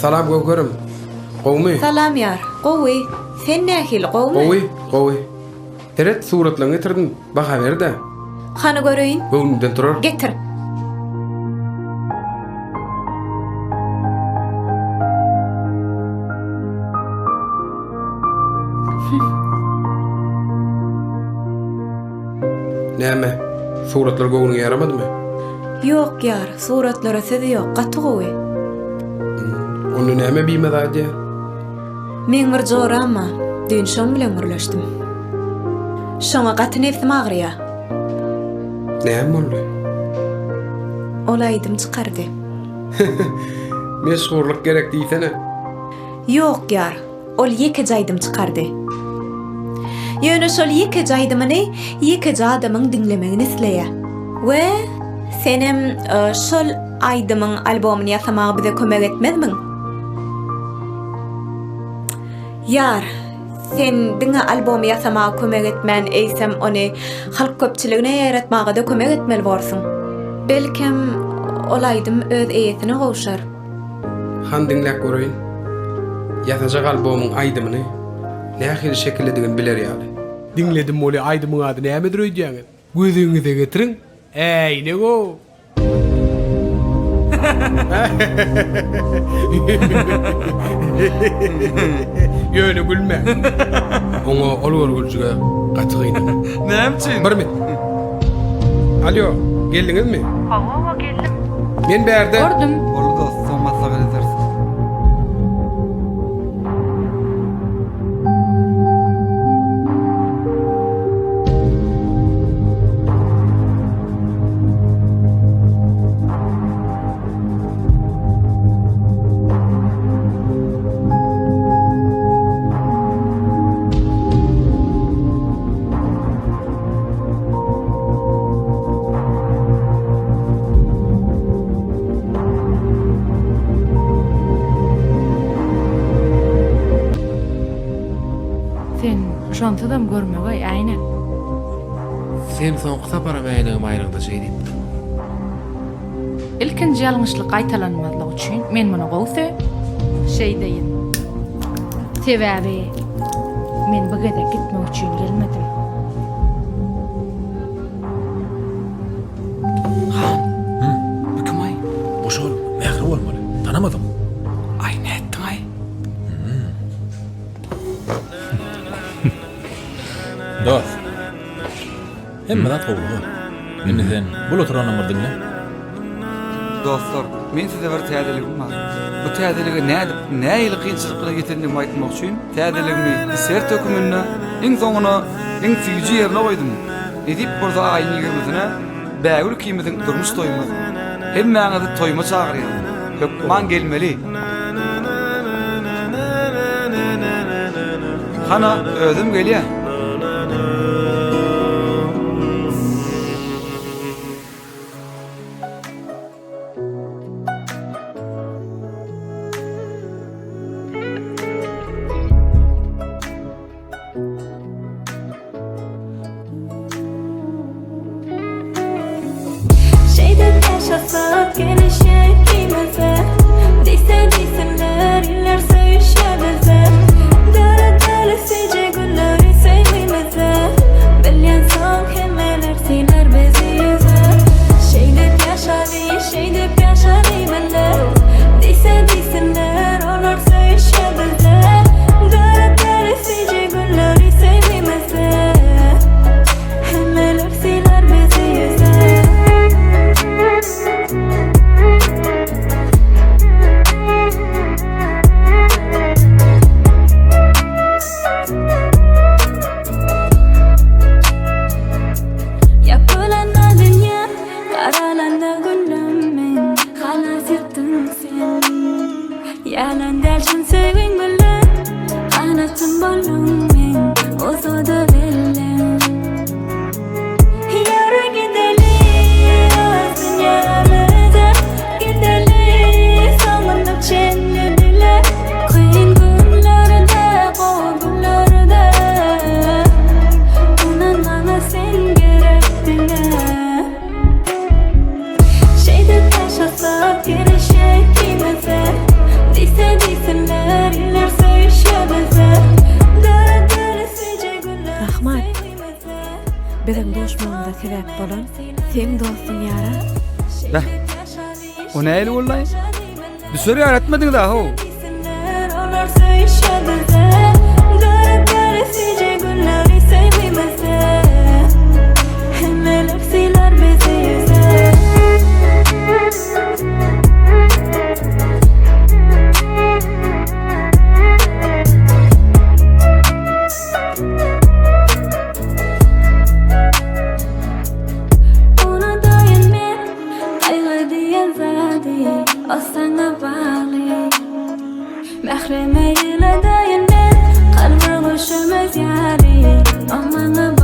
Salam gökerim. Gowmy? Salam ýar. Gowy. Sen nähil gowmy? Gowy. Teret suratlaryny getirdim. Baha berde. Hany göreýin. Göwnümden turar. Getir. Näme? Suratlar gowuny yaramadymy? Ýok ýar, suratlara sözi ýok, gaty gowy. Onu näme biýmedi? Men bir joramma, dün şoň bilen gürleşdim. Şoňa gaty nefsim agyrýar. Näme boldy? Olaýdym çykardy. Meşgurluk gerek diýsene. Ýok ýar, ol ýeke jaýdym çykardy. Ýöne şol ýeke jaýdymy ýeke adamyň dinlemegini isleýär. We senem şol aýdymyň albomyny ýasamagy bize kömek etmezmiň? Ýar, sen diňe albomy ýasamagy kömek etmän eýsem ony halk köpçiligine ýaratmaga da kömek etmeli bolsun. Belkem olaýdym öz eýetine gowşar. Han dinläp göreýin. Ýasajak albomyň aýdymyny nähili şekilde digen biler ýaly. Dinledim moly aýdymyň ady nämedir öýdýäňiz? Gözüňize getiriň. Ey, ne go? Ýöne gülme. Oňa olgur gülçüge gatygyny. Näme? Bir mi? Alo, geldiňizmi? Hawa geldim. Men berde. Gördüm. Bolu dostum maslahat edersin. Sen şontadam görmegi aýna. Sen soňky sapara mäýnigim aýrygda şey diýip. İlkinji ýalňyşlyk gaýtalanmazlyk üçin men muny gowsy şey diýin. Sebäbi men bu gede gitmek üçin gelmedim. Bükümay. Boşol, mähri bolmaly. Tanamadym. Ay ne ettin ay? Dost. Hemme dat gowlu. Meni sen bul oturanlar dinle. Dostlar, men size bir täzeligim bar. Bu täzeligi näýe kynçylyklara getirdim aýtmak üçin täzeligimi ser tökümünde iň soňuna iň süýji ýerine goýdum. Edip burada aýyny ýigirmesine bägül kimiň durmuş toýmaz. Hemmäňizi toýma çagyrýar. Köpman gelmeli. Hana özüm gelýär. Şeyde Bizim doşmamda sebep bolan sen dostun yara. Dah. O näli bollay? Bir soru öğretmedin daha o. Onlar söyleşedi de dönüp gelesice günleri sevmemezse hemmeler siler bizi yüze. Ona dayan men kaygı diyen zadi o sana bağlı. Mehreme ile dayan men kalbim hoşumuz yari. Amana